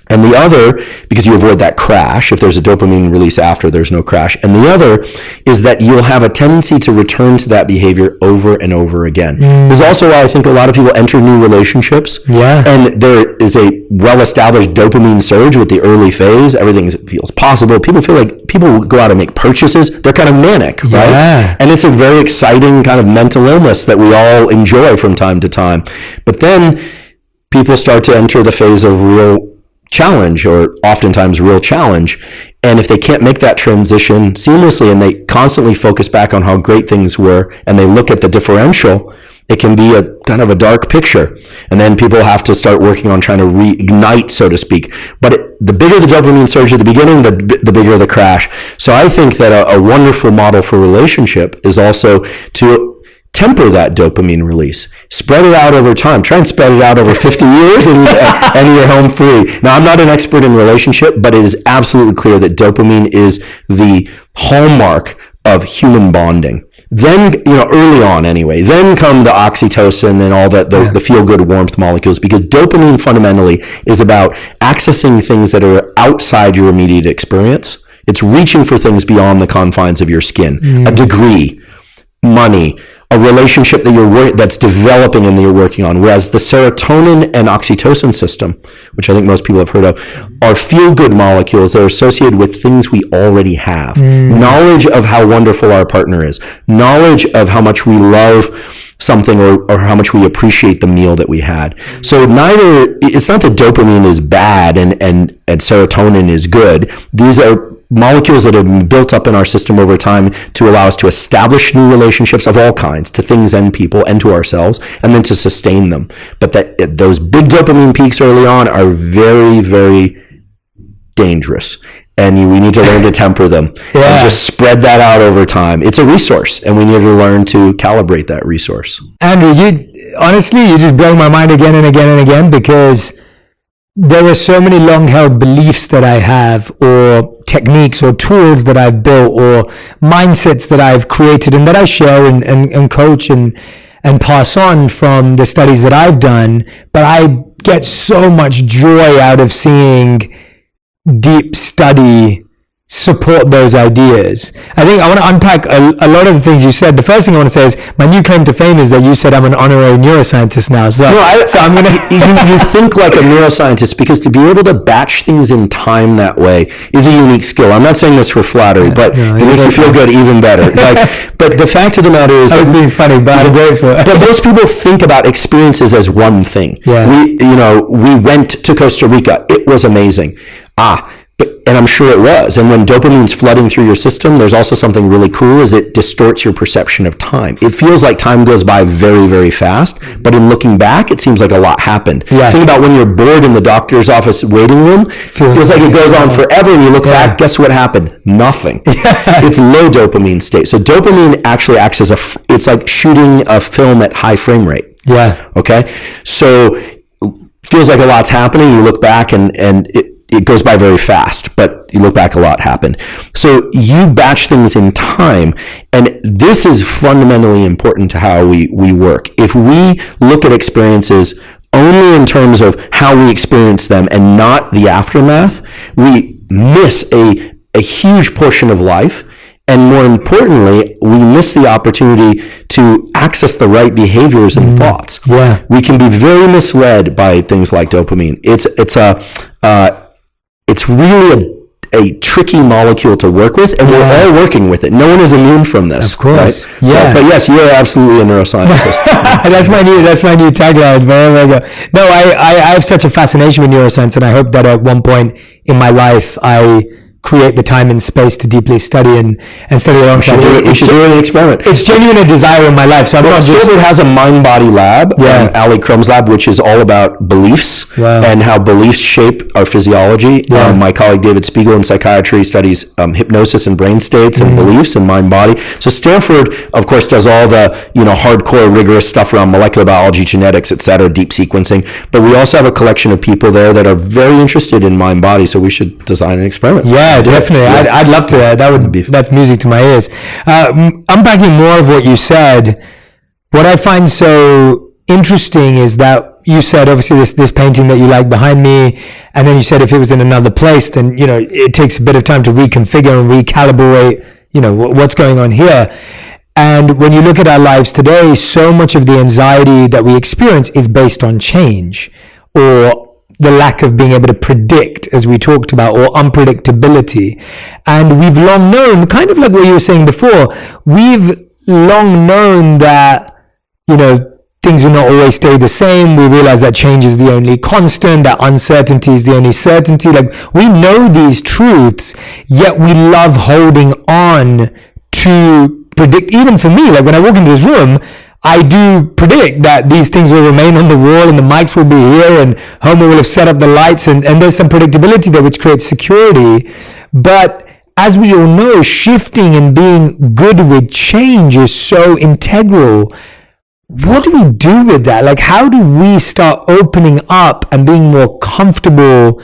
And the other, because you avoid that crash, if there's a dopamine release after, there's no crash. And the other is that you'll have a tendency to return to that behavior over and over again. This is also why I think a lot of people enter new relationships. And there is a well-established dopamine surge with the early phase. Everything feels possible. People feel like people will go out and make purchases. They're kind of manic, right? And it's a very exciting kind of mental illness that we all enjoy from time to time. But then people start to enter the phase of real challenge, or oftentimes real challenge. And if they can't make that transition seamlessly, and they constantly focus back on how great things were, and they look at the differential, it can be a kind of a dark picture. And then people have to start working on trying to reignite, so to speak. But the bigger the dopamine surge at the beginning, the bigger the crash. So I think that a wonderful model for relationship is also to temper that dopamine release. Spread it out over time. Try and spread it out over 50 years and you're home free. Now, I'm not an expert in relationship, but it is absolutely clear that dopamine is the hallmark of human bonding. Then, early on anyway, then come the oxytocin and all the feel-good warmth molecules, because dopamine fundamentally is about accessing things that are outside your immediate experience. It's reaching for things beyond the confines of your skin. A degree, money, a relationship that's developing and that you're working on. Whereas the serotonin and oxytocin system, which I think most people have heard of, are feel-good molecules that are associated with things we already have. Knowledge of how wonderful our partner is. Knowledge of how much we love something, or how much we appreciate the meal that we had. So it's not that dopamine is bad and serotonin is good. These are molecules that have been built up in our system over time to allow us to establish new relationships of all kinds, to things and people and to ourselves, and then to sustain them. But those big dopamine peaks early on are very, very dangerous. And we need to learn to temper them and just spread that out over time. It's a resource, and we need to learn to calibrate that resource. Andrew, you just blow my mind again and again and again, because there are so many long-held beliefs that I have, or techniques or tools that I've built, or mindsets that I've created and that I share and coach and pass on from the studies that I've done. But I get so much joy out of seeing deep study support those ideas. I think I want to unpack a lot of the things you said. The first thing I want to say is my new claim to fame is that you said I'm an honorary neuroscientist now. So, I'm going to... You think like a neuroscientist, because to be able to batch things in time that way is a unique skill. I'm not saying this for flattery, but it makes you feel good even better. But the fact of the matter is... I was being funny, but I'm grateful. But most people think about experiences as one thing. Yeah. We went to Costa Rica. It was amazing. And I'm sure it was. And when dopamine's flooding through your system, there's also something really cool is it distorts your perception of time. It feels like time goes by very, very fast, but in looking back, it seems like a lot happened. Yes. Think about when you're bored in the doctor's office waiting room. Feels like it goes on forever, and you look back, guess what happened? Nothing. It's low dopamine state. So dopamine actually acts as it's like shooting a film at high frame rate. Yeah. Okay? So feels like a lot's happening. You look back and it goes by very fast, but you look back, a lot happened. So you batch things in time, and this is fundamentally important to how we work. If we look at experiences only in terms of how we experience them and not the aftermath, we miss a huge portion of life. And more importantly, we miss the opportunity to access the right behaviors and thoughts. Yeah. We can be very misled by things like dopamine. It's really a tricky molecule to work with, and we're all working with it. No one is immune from this. Of course. Right? Yeah. But yes, you are absolutely a neuroscientist. That's my new tagline. There we go. No, I have such a fascination with neuroscience, and I hope that at one point in my life I create the time and space to deeply study and study alongside it. We should do an experiment. It's genuine a desire in my life. So I'm not just... It has a mind-body lab, Ali Crum's lab, which is all about beliefs and how beliefs shape our physiology. My colleague David Spiegel in psychiatry studies hypnosis and brain states and beliefs and mind-body. So Stanford, of course, does all the hardcore, rigorous stuff around molecular biology, genetics, et cetera, deep sequencing. But we also have a collection of people there that are very interested in mind-body, so we should design an experiment. Yeah, definitely. Yeah. I'd love to. That's music to my ears. Unpacking more of what you said, what I find so interesting is that you said, obviously, this painting that you like behind me, and then you said if it was in another place, then, it takes a bit of time to reconfigure and recalibrate, what's going on here. And when you look at our lives today, so much of the anxiety that we experience is based on change, or the lack of being able to predict, as we talked about, or unpredictability. And we've long known, kind of like what you were saying before, we've long known that, things will not always stay the same. We realize that change is the only constant, that uncertainty is the only certainty. Like, we know these truths, yet we love holding on to predict. Even for me, like when I walk into this room, I do predict that these things will remain on the wall and the mics will be here and Homer will have set up the lights and there's some predictability there which creates security. But as we all know, shifting and being good with change is so integral. What do we do with that? Like, how do we start opening up and being more comfortable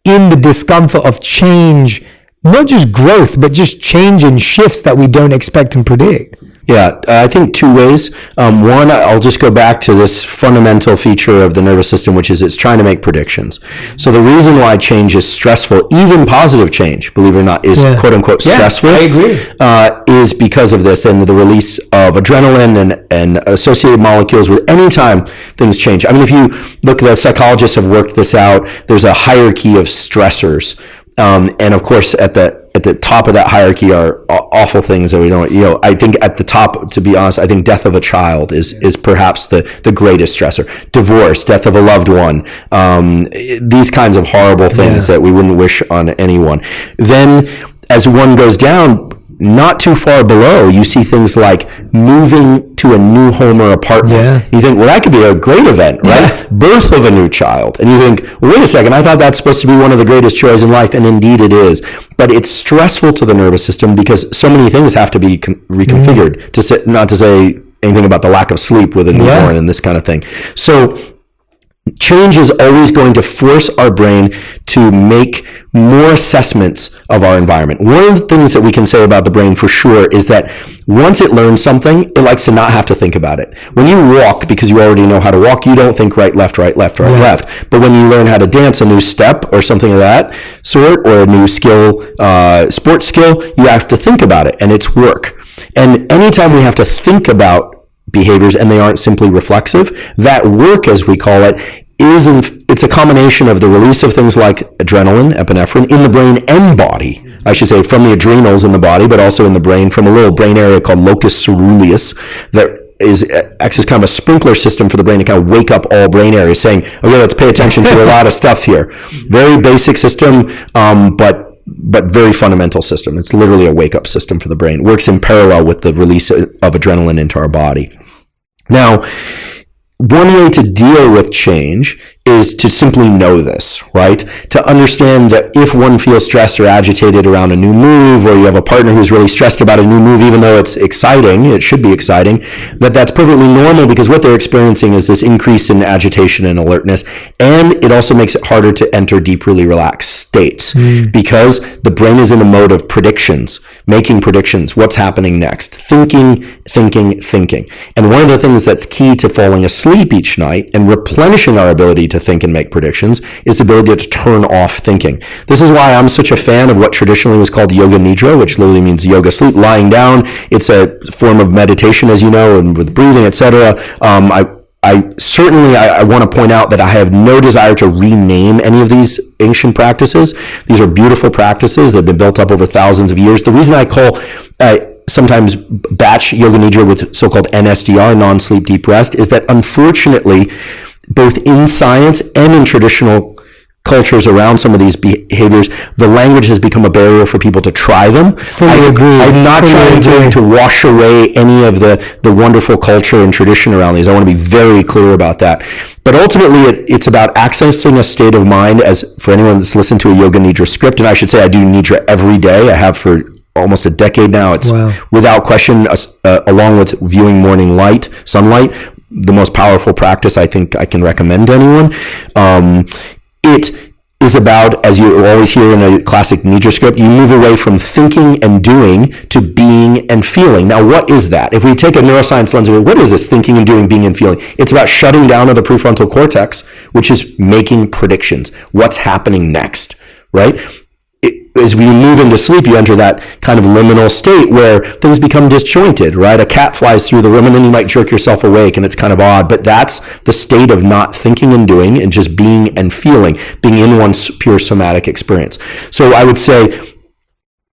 in the discomfort of change? Not just growth, but just change and shifts that we don't expect and predict. Yeah, I think two ways. One, I'll just go back to this fundamental feature of the nervous system, which is it's trying to make predictions. So the reason why change is stressful, even positive change, believe it or not, is quote unquote stressful. I agree. Is because of this and the release of adrenaline and associated molecules with any time things change. I mean, if you look, the psychologists have worked this out. There's a hierarchy of stressors. And of course, at the top of that hierarchy are awful things that we don't, I think at the top, to be honest, I think death of a child is perhaps the greatest stressor. Divorce, death of a loved one, these kinds of horrible things that we wouldn't wish on anyone. Then as one goes down, not too far below, you see things like moving to a new home or apartment. Yeah. You think, well, that could be a great event, right? Yeah. Birth of a new child. And you think, well, wait a second, I thought that's supposed to be one of the greatest joys in life, and indeed it is. But it's stressful to the nervous system because so many things have to be reconfigured, not to say anything about the lack of sleep with a newborn and this kind of thing. So change is always going to force our brain to make more assessments of our environment. One of the things that we can say about the brain for sure is that once it learns something, it likes to not have to think about it. When you walk, because you already know how to walk, you don't think right, left, right, left, right, left. But when you learn how to dance a new step or something of that sort, or a new skill, sports skill, you have to think about it, and it's work. And anytime we have to think about behaviors and they aren't simply reflexive, that work, as we call it, it's a combination of the release of things like adrenaline, epinephrine, in the brain and body. I should say from the adrenals in the body, but also in the brain, from a little brain area called locus ceruleus that acts as kind of a sprinkler system for the brain to kind of wake up all brain areas, saying, okay, let's pay attention to a lot of stuff here. Very basic system, but very fundamental system. It's literally a wake-up system for the brain. It works in parallel with the release of adrenaline into our body. Now, one way to deal with change is to simply know this, right? To understand that if one feels stressed or agitated around a new move, or you have a partner who's really stressed about a new move, even though it's exciting, it should be exciting, that's perfectly normal, because what they're experiencing is this increase in agitation and alertness. And it also makes it harder to enter deep, really relaxed states because the brain is in a mode of predictions, making predictions, what's happening next, thinking. And one of the things that's key to falling asleep each night and replenishing our ability to think and make predictions is the ability to turn off thinking. This is why I'm such a fan of what traditionally was called yoga nidra, which literally means yoga sleep, lying down. It's a form of meditation, as you know, and with breathing, etc. I certainly want to point out that I have no desire to rename any of these ancient practices. These are beautiful practices that have been built up over thousands of years. The reason I call sometimes batch yoga nidra with so-called NSDR, non-sleep deep rest, is that unfortunately, both in science and in traditional cultures around some of these behaviors, the language has become a barrier for people to try them. I'm not trying to wash away any of the wonderful culture and tradition around these. I want to be very clear about that. But ultimately, it's about accessing a state of mind, as for anyone that's listened to a yoga nidra script, and I should say I do nidra every day. I have for almost a decade now. It's without question, along with viewing morning sunlight, the most powerful practice I think I can recommend to anyone. It is about, as you always hear in a classic nidra script, you move away from thinking and doing to being and feeling. Now, what is that? If we take a neuroscience lens, what is this thinking and doing, being and feeling? It's about shutting down of the prefrontal cortex, which is making predictions. What's happening next, right? As we move into sleep, you enter that kind of liminal state where things become disjointed, right? A cat flies through the room and then you might jerk yourself awake and it's kind of odd, but that's the state of not thinking and doing and just being and feeling, being in one's pure somatic experience. So I would say,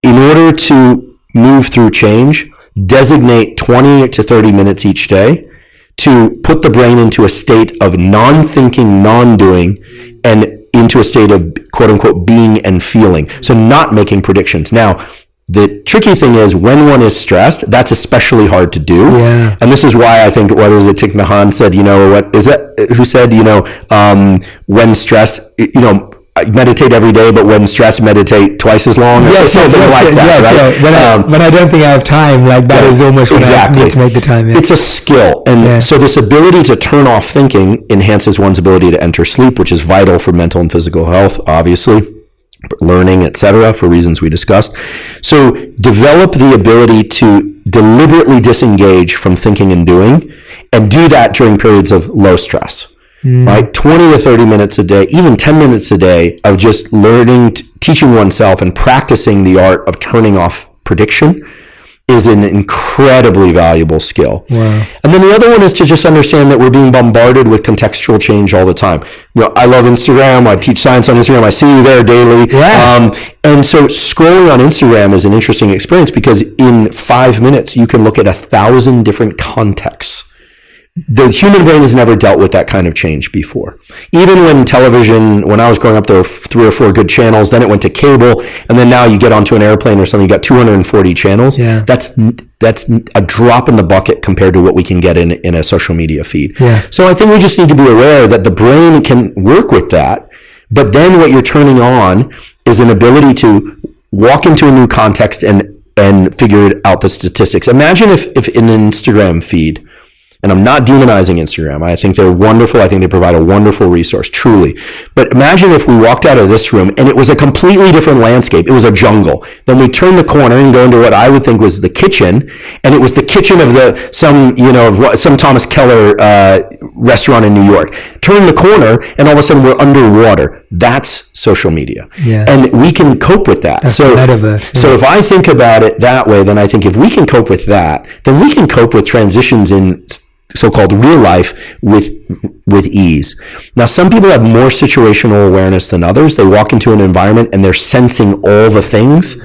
in order to move through change, designate 20 to 30 minutes each day to put the brain into a state of non-thinking, non-doing, and into a state of quote-unquote being and feeling. So not making predictions. Now, the tricky thing is when one is stressed, that's especially hard to do. Yeah. And this is why I think, what was it, Thich Nhat Hanh said, who said, when stressed, meditate every day, but when stressed, meditate twice as long. Right? When I don't think I have time, that is almost when I need to make the time. Yeah. It's a skill. And so this ability to turn off thinking enhances one's ability to enter sleep, which is vital for mental and physical health, obviously, learning, etc., for reasons we discussed. So develop the ability to deliberately disengage from thinking and doing, and do that during periods of low stress. Right? 20 to 30 minutes a day, even 10 minutes a day of just learning, teaching oneself and practicing the art of turning off prediction is an incredibly valuable skill. Wow. And then the other one is to just understand that we're being bombarded with contextual change all the time. I love Instagram. I teach science on Instagram. I see you there daily. Yeah. And so scrolling on Instagram is an interesting experience because in 5 minutes, you can look at 1,000 different contexts. The human brain has never dealt with that kind of change before. Even when I was growing up, there were 3 or 4 good channels, then it went to cable, and then now you get onto an airplane or something, you got 240 channels. Yeah. That's a drop in the bucket compared to what we can get in a social media feed. Yeah. So I think we just need to be aware that the brain can work with that, but then what you're turning on is an ability to walk into a new context and figure out the statistics. Imagine if in an Instagram feed, And I'm not demonizing Instagram. I think they're wonderful. I think they provide a wonderful resource, truly. But imagine if we walked out of this room and it was a completely different landscape. It was a jungle. Then we turn the corner and go into what I would think was the kitchen, and it was the kitchen of some Thomas Keller restaurant in New York. Turn the corner, and all of a sudden we're underwater. That's social media. Yeah. And we can cope with that. That's the metaverse. Yeah. So if I think about it that way, then I think if we can cope with that, then we can cope with transitions in so-called real life with ease. Now, some people have more situational awareness than others. They walk into an environment and they're sensing all the things.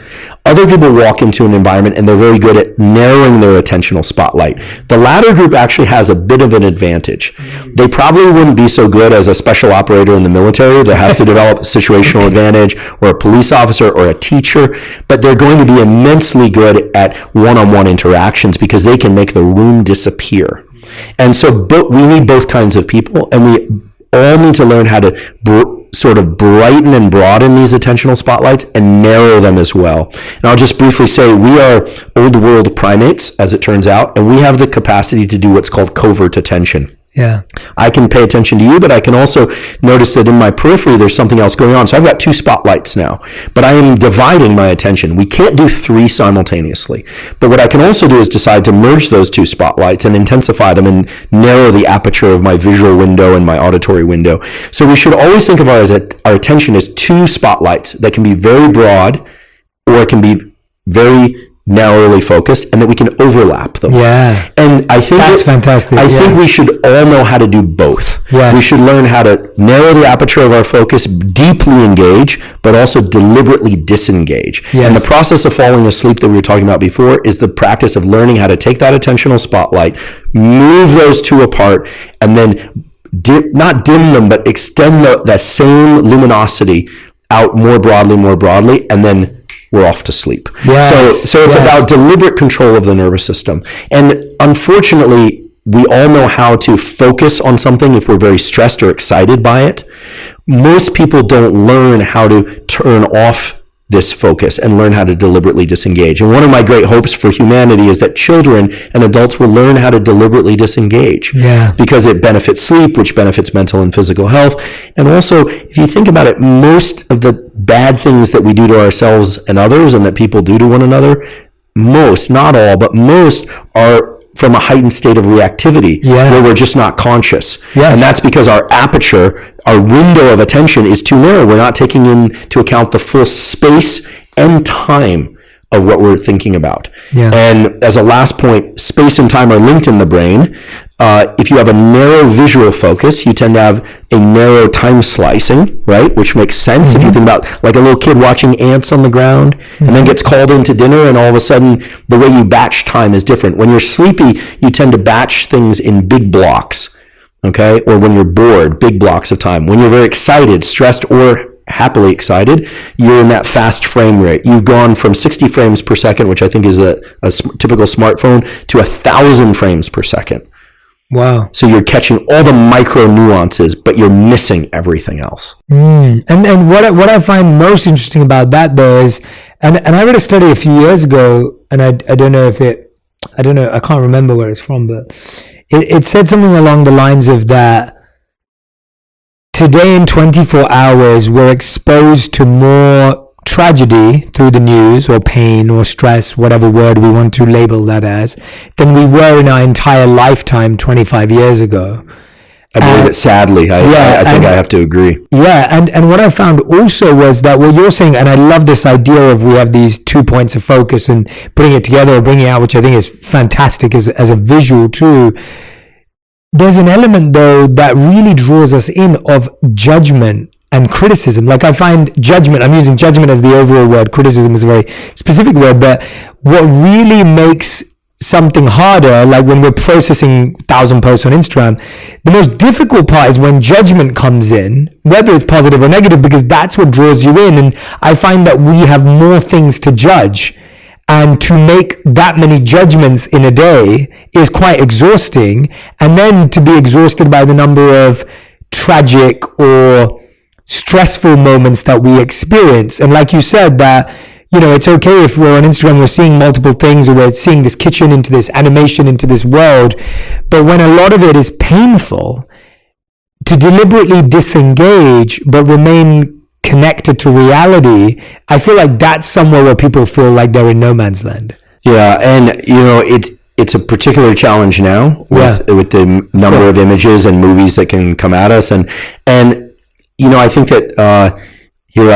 Other people walk into an environment and they're very good at narrowing their attentional spotlight. The latter group actually has a bit of an advantage. They probably wouldn't be so good as a special operator in the military that has to develop situational advantage, or a police officer or a teacher, but they're going to be immensely good at one-on-one interactions because they can make the room disappear. And so we need both kinds of people, and we all need to learn how to sort of brighten and broaden these attentional spotlights and narrow them as well. And I'll just briefly say we are old world primates, as it turns out, and we have the capacity to do what's called covert attention. Yeah. I can pay attention to you, but I can also notice that in my periphery there's something else going on. So I've got 2 spotlights now, but I am dividing my attention. We can't do 3 simultaneously. But what I can also do is decide to merge those 2 spotlights and intensify them and narrow the aperture of my visual window and my auditory window. So we should always think of our attention as 2 spotlights that can be very broad, or it can be very narrowly focused, and that we can overlap them. Yeah. And I think that's fantastic. I think we should all know how to do both. Yes. We should learn how to narrow the aperture of our focus, deeply engage, but also deliberately disengage. Yes. And the process of falling asleep that we were talking about before is the practice of learning how to take that attentional spotlight, move those 2 apart, and then not dim them, but extend that same luminosity out more broadly, and then we're off to sleep. Yes, so it's about deliberate control of the nervous system. And unfortunately, we all know how to focus on something if we're very stressed or excited by it. Most people don't learn how to turn off this focus and learn how to deliberately disengage. And one of my great hopes for humanity is that children and adults will learn how to deliberately disengage. Yeah. Because it benefits sleep, which benefits mental and physical health. And also, if you think about it, most of the bad things that we do to ourselves and others, and that people do to one another, most, not all, but most, are from a heightened state of reactivity, where we're just not conscious. Yes. And that's because our aperture, our window of attention is too narrow. We're not taking into account the full space and time of what we're thinking about. Yeah. And as a last point, space and time are linked in the brain. If you have a narrow visual focus, you tend to have a narrow time slicing, right? Which makes sense. Mm-hmm. If you think about like a little kid watching ants on the ground, mm-hmm. and then gets called into dinner, and all of a sudden the way you batch time is different. When you're sleepy, you tend to batch things in big blocks, okay? Or when you're bored, big blocks of time. When you're very excited, stressed, or happily excited, you're in that fast frame rate. You've gone from 60 frames per second, which I think is a typical smartphone, to 1,000 frames per second. Wow. So you're catching all the micro nuances, but you're missing everything else. And what I find most interesting about that, though, is, and I read a study a few years ago, and I don't know, I can't remember where it's from, but it said something along the lines of that today in 24 hours, we're exposed to more tragedy through the news, or pain, or stress, whatever word we want to label that as, than we were in our entire lifetime 25 years ago. I believe it, sadly. I think I have to agree. Yeah, and what I found also was that what you're saying, and I love this idea of we have these 2 points of focus and putting it together or bringing it out, which I think is fantastic as a visual too. There's an element, though, that really draws us in of judgment and criticism. Like, I find judgment, I'm using judgment as the overall word, criticism is a very specific word, but what really makes something harder, like when we're processing 1,000 posts on Instagram, the most difficult part is when judgment comes in, whether it's positive or negative, because that's what draws you in. And I find that we have more things to judge, and to make that many judgments in a day is quite exhausting. And then to be exhausted by the number of tragic or stressful moments that we experience. And like you said, that it's okay if we're on Instagram, we're seeing multiple things, or we're seeing this kitchen into this animation into this world. But when a lot of it is painful, to deliberately disengage but remain connected to reality, I feel like that's somewhere where people feel like they're in no man's land. Yeah, and it's a particular challenge now with the number of images and movies that can come at us, and I think that here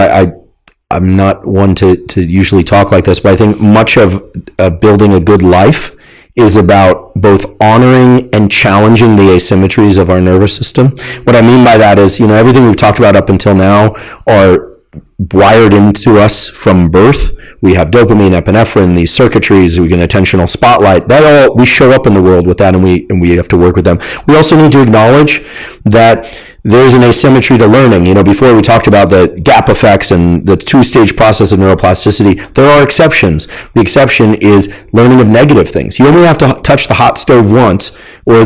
I'm not one to usually talk like this, but I think much of building a good life is about both honoring and challenging the asymmetries of our nervous system. What I mean by that is, everything we've talked about up until now are wired into us from birth. We have dopamine, epinephrine, these circuitries, we get an attentional spotlight. We show up in the world with that, and we have to work with them. We also need to acknowledge that there's an asymmetry to learning. Before we talked about the gap effects and the two-stage process of neuroplasticity, there are exceptions. The exception is learning of negative things. You only have to touch the hot stove once, or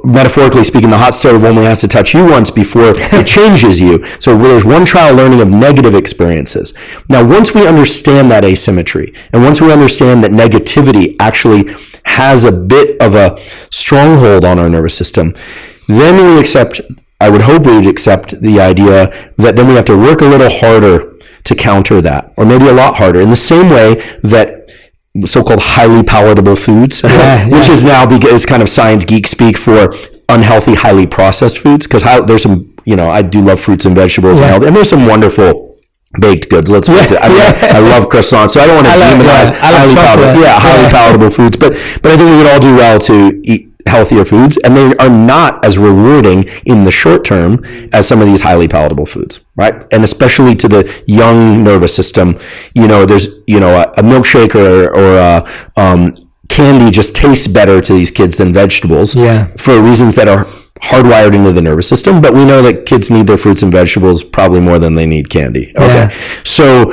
metaphorically speaking, the hot stove only has to touch you once before it changes you. So there's one trial learning of negative experiences. Now, once we understand that asymmetry, and once we understand that negativity actually has a bit of a stronghold on our nervous system, then I would hope we would accept the idea that then we have to work a little harder to counter that, or maybe a lot harder, in the same way that so-called highly palatable foods, which is now is kind of science geek speak for unhealthy, highly processed foods, because there's some, I do love fruits and vegetables, and there's some wonderful baked goods, let's face it. I love croissants, so I don't want to demonize highly palatable foods, but I think we would all do well to eat healthier foods, and they are not as rewarding in the short term as some of these highly palatable foods, right? And especially to the young nervous system, there's a milkshake or candy just tastes better to these kids than vegetables, for reasons that are hardwired into the nervous system. But we know that kids need their fruits and vegetables probably more than they need candy. Okay, so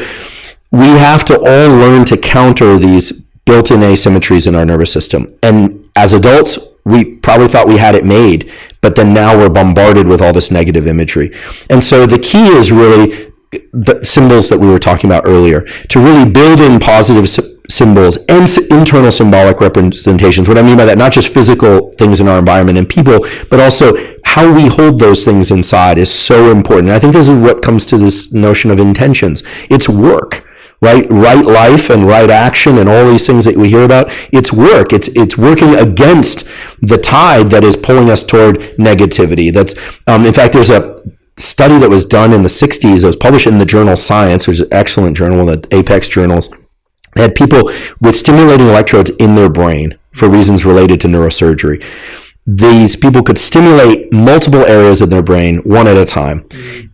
we have to all learn to counter these built-in asymmetries in our nervous system. And as adults, we probably thought we had it made, but then now we're bombarded with all this negative imagery. And so the key is really the symbols that we were talking about earlier, to really build in positive symbols and internal symbolic representations. What I mean by that, not just physical things in our environment and people, but also how we hold those things inside is so important. And I think this is what comes to this notion of intentions. It's work. Right life and right action and all these things that we hear about, it's work. It's working against the tide that is pulling us toward negativity. That's in fact, there's a study that was done in the 60s. It was published in the journal Science, which is an excellent journal, the Apex journals. They had people with stimulating electrodes in their brain for reasons related to neurosurgery. These people could stimulate multiple areas of their brain one at a time,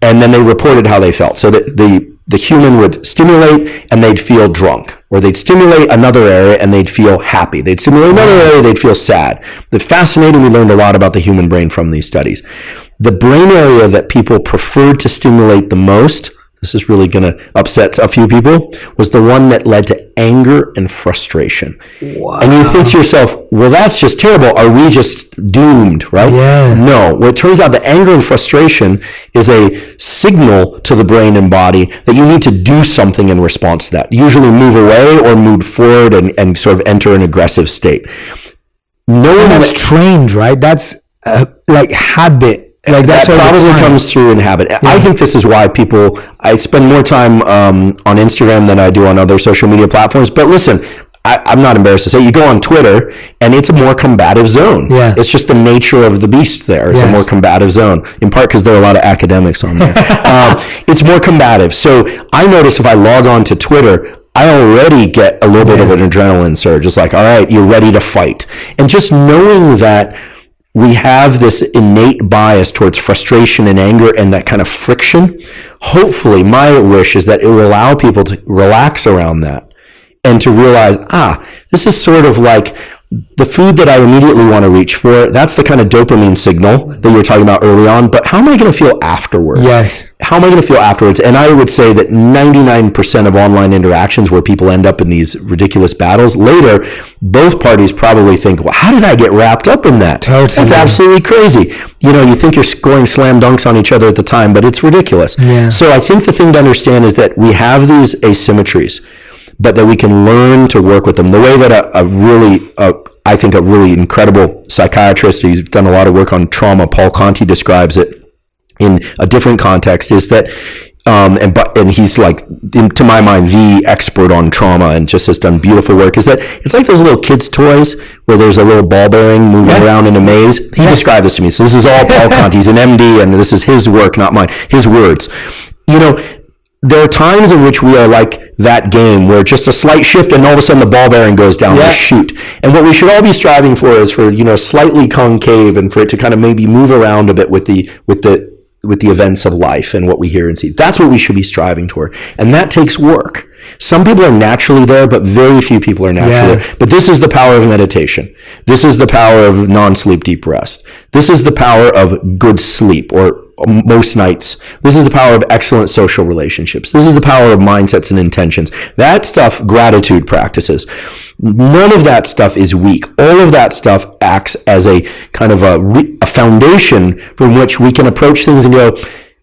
and then they reported how they felt. So that the human would stimulate and they'd feel drunk, or they'd stimulate another area and they'd feel happy. They'd stimulate another area, they'd feel sad. It's fascinating. We learned a lot about the human brain from these studies. The brain area that people preferred to stimulate the most, this is really going to upset a few people, was the one that led to anger and frustration. Wow. And you think to yourself, well, that's just terrible. Are we just doomed, right? Yeah. No. Well, it turns out that anger and frustration is a signal to the brain and body that you need to do something in response to that. Usually move away or move forward and sort of enter an aggressive state. That's trained, right? That's like habit. Like that probably comes through in habit. Yeah. I think this is why I spend more time on Instagram than I do on other social media platforms. But listen, I'm not embarrassed to say, you go on Twitter and it's a more combative zone. Yeah. It's just the nature of the beast there. It's a more combative zone, in part because there are a lot of academics on there. It's more combative. So I notice if I log on to Twitter, I already get a little bit of an adrenaline surge. It's like, all right, you're ready to fight. And just knowing that we have this innate bias towards frustration and anger and that kind of friction, hopefully my wish is that it will allow people to relax around that and to realize, this is sort of like the food that I immediately want to reach for, that's the kind of dopamine signal that you were talking about early on. But how am I going to feel afterward? Yes. How am I going to feel afterwards? And I would say that 99% of online interactions where people end up in these ridiculous battles, later, both parties probably think, well, how did I get wrapped up in that? Totally. That's absolutely crazy. You think you're scoring slam dunks on each other at the time, but it's ridiculous. Yeah. So I think the thing to understand is that we have these asymmetries, but that we can learn to work with them. The way that I think a really incredible psychiatrist who's done a lot of work on trauma, Paul Conti, describes it in a different context, is that, and he's like, to my mind, the expert on trauma and just has done beautiful work, is that it's like those little kids' toys where there's a little ball bearing moving around in a maze. He described this to me. So this is all Paul Conti. He's an MD, and this is his work, not mine, his words. There are times in which we are like that game where just a slight shift and all of a sudden the ball bearing goes down the chute. And what we should all be striving for is for, slightly concave and for it to kind of maybe move around a bit with the events of life and what we hear and see. That's what we should be striving toward. And that takes work. Some people are naturally there, but very few people are naturally there. But this is the power of meditation. This is the power of non-sleep deep rest. This is the power of good sleep, or most nights. This is the power of excellent social relationships. This is the power of mindsets and intentions. That stuff, gratitude practices. None of that stuff is weak. All of that stuff acts as a kind of a foundation from which we can approach things and go,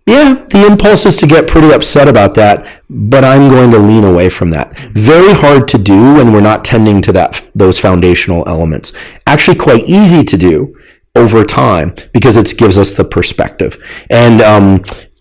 yeah, the impulse is to get pretty upset about that, but I'm going to lean away from that. Very hard to do when we're not tending to those foundational elements. Actually quite easy to do over time because it gives us the perspective. And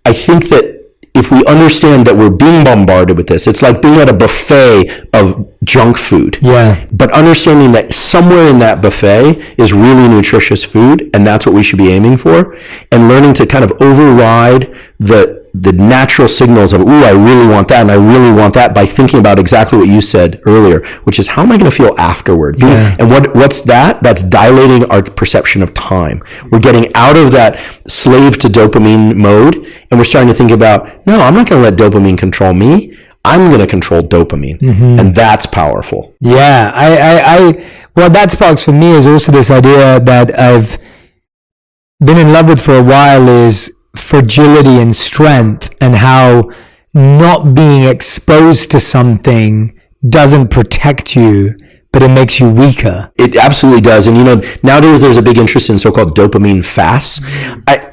I think that if we understand that we're being bombarded with this, it's like being at a buffet of junk food. Yeah. But understanding that somewhere in that buffet is really nutritious food, and that's what we should be aiming for, and learning to kind of override the natural signals of, ooh, I really want that and I really want that, by thinking about exactly what you said earlier, which is, how am I going to feel afterward? Yeah. And what's that? That's dilating our perception of time. We're getting out of that slave to dopamine mode, and we're starting to think about, no, I'm not going to let dopamine control me. I'm going to control dopamine. Mm-hmm. And that's powerful. Yeah. What that sparks for me is also this idea that I've been in love with for a while, is fragility and strength, and how not being exposed to something doesn't protect you, but it makes you weaker. It absolutely does. And nowadays there's a big interest in so-called dopamine fasts.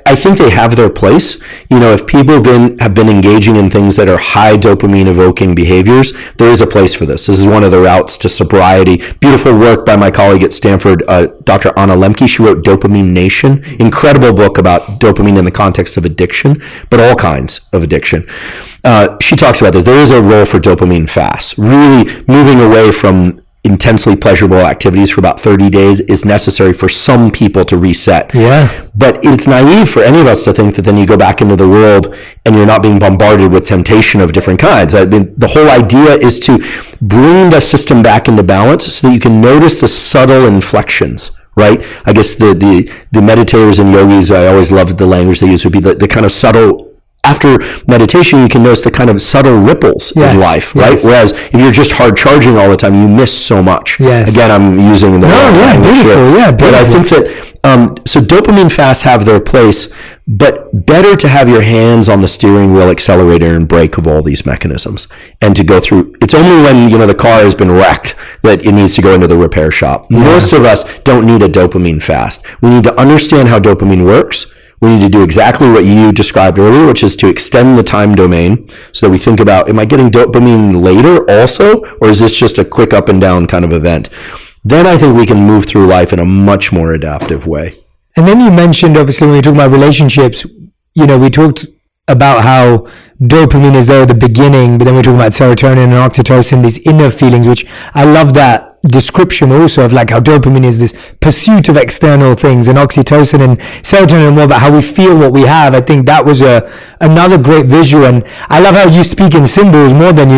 I think they have their place. If people have been engaging in things that are high dopamine evoking behaviors, there is a place for this. This is one of the routes to sobriety. Beautiful work by my colleague at Stanford, Dr. Anna Lemke. She wrote Dopamine Nation. Incredible book about dopamine in the context of addiction, but all kinds of addiction. She talks about this. There is a role for dopamine fasts. Really moving away from intensely pleasurable activities for about 30 days is necessary for some people to reset. Yeah. But it's naive for any of us to think that then you go back into the world and you're not being bombarded with temptation of different kinds. I mean, the whole idea is to bring the system back into balance so that you can notice the subtle inflections, right? I guess the meditators and yogis, I always loved the language they use, would be the kind of subtle. After meditation, you can notice the kind of subtle ripples in life, right? Yes. Whereas if you're just hard charging all the time, you miss so much. Yes. Again, I'm using the language here. But I think that, so dopamine fasts have their place, but better to have your hands on the steering wheel, accelerator, and brake of all these mechanisms, and to go through. It's only when, the car has been wrecked that it needs to go into the repair shop. Yeah. Most of us don't need a dopamine fast. We need to understand how dopamine works. We need to do exactly what you described earlier, which is to extend the time domain so that we think about, am I getting dopamine later also, or is this just a quick up and down kind of event? Then I think we can move through life in a much more adaptive way. And then you mentioned, obviously, when we talk about relationships, we talked about how dopamine is there at the beginning, but then we're talking about serotonin and oxytocin, these inner feelings, which I love that description also of like how dopamine is this pursuit of external things, and oxytocin and serotonin are more about how we feel what we have. I think that was another great visual, and I love how you speak in symbols more than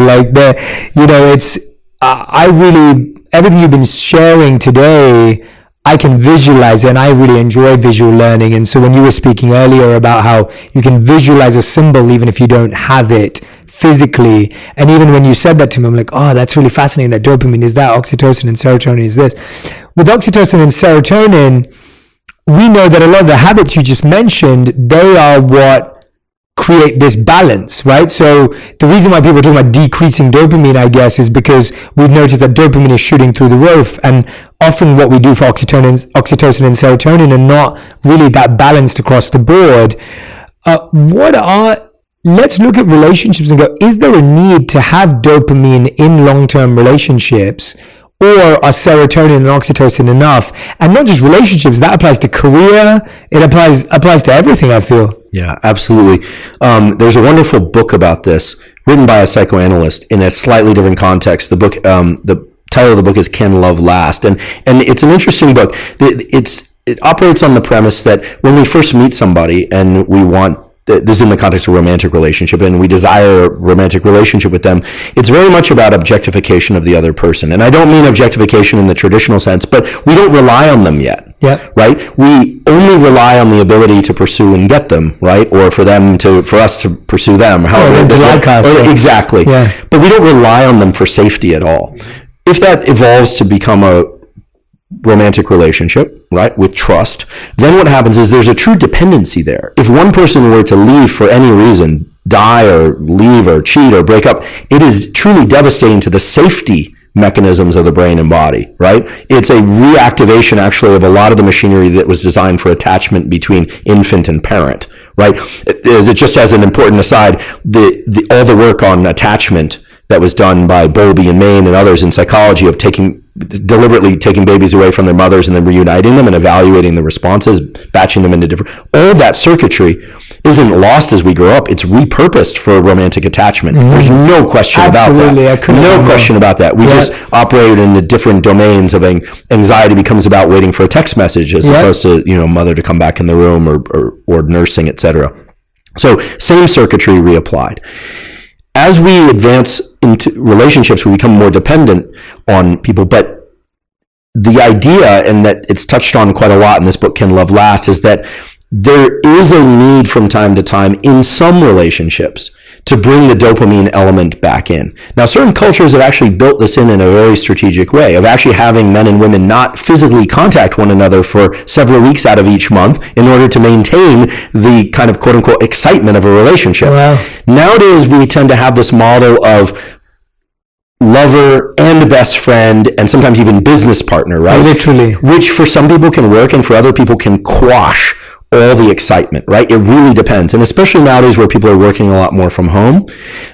like it's I really, everything you've been sharing today, I can visualize it, and I really enjoy visual learning. And so when you were speaking earlier about how you can visualize a symbol even if you don't have it physically. And even when you said that to me, I'm like, oh, that's really fascinating. That dopamine is that, oxytocin and serotonin is this. With oxytocin and serotonin, we know that a lot of the habits you just mentioned, they are what create this balance, right? So the reason why people are talking about decreasing dopamine, I guess, is because we've noticed that dopamine is shooting through the roof, and often what we do for oxytocin and serotonin are not really that balanced across the board. Let's look at relationships and go, is there a need to have dopamine in long-term relationships? Or are serotonin and oxytocin enough? And not just relationships, that applies to career. It applies to everything, I feel. Yeah, absolutely. There's a wonderful book about this written by a psychoanalyst in a slightly different context. The book, the title of the book is Can Love Last? And it's an interesting book. It operates on the premise that when we first meet somebody and we want, this is in the context of a romantic relationship, and we desire a romantic relationship with them, it's very much about objectification of the other person. And I don't mean objectification in the traditional sense, but we don't rely on them yet. Yeah. Right? We only rely on the ability to pursue and get them, right? Or for us to pursue them. However, to like us. Exactly. Yeah. But we don't rely on them for safety at all. If that evolves to become a romantic relationship, right, with trust, then what happens is there's a true dependency there. If one person were to leave for any reason, die or leave or cheat or break up, it is truly devastating to the safety mechanisms of the brain and body, right? It's a reactivation actually of a lot of the machinery that was designed for attachment between infant and parent, right? Just as an important aside, all the work on attachment that was done by Bowlby and Main and others in psychology of deliberately taking babies away from their mothers and then reuniting them and evaluating the responses, batching them into all that circuitry isn't lost as we grow up. It's repurposed for romantic attachment. There's no question about that. No question about that. We just operate in the different domains of anxiety becomes about waiting for a text message as opposed to, mother to come back in the room or nursing, etc. So same circuitry reapplied. As we advance into relationships, we become more dependent on people. But the idea, and that it's touched on quite a lot in this book, Can Love Last, is that there is a need from time to time in some relationships to bring the dopamine element back in. Now, certain cultures have actually built this in a very strategic way of actually having men and women not physically contact one another for several weeks out of each month in order to maintain the kind of quote-unquote excitement of a relationship. Wow. Nowadays, we tend to have this model of lover and best friend and sometimes even business partner, right? Literally. Which for some people can work and for other people can quash all the excitement, right? It really depends. And especially nowadays where people are working a lot more from home,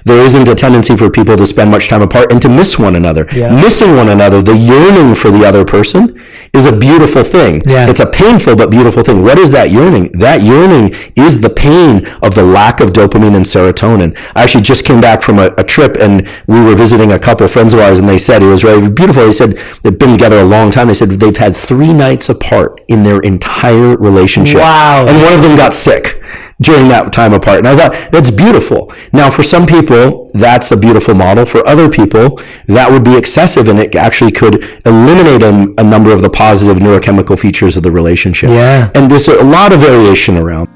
there isn't a tendency for people to spend much time apart and to miss one another. Yeah. Missing one another, the yearning for the other person is a beautiful thing. Yeah. It's a painful but beautiful thing. What is that yearning? That yearning is the pain of the lack of dopamine and serotonin. I actually just came back from a trip and we were visiting a couple of friends of ours and they said, it was really beautiful. They said they've been together a long time. They said they've had 3 nights apart in their entire relationship. Wow. And one of them got sick during that time apart. And I thought, that's beautiful. Now, for some people, that's a beautiful model. For other people, that would be excessive, and it actually could eliminate a number of the positive neurochemical features of the relationship. Yeah. And there's a lot of variation around.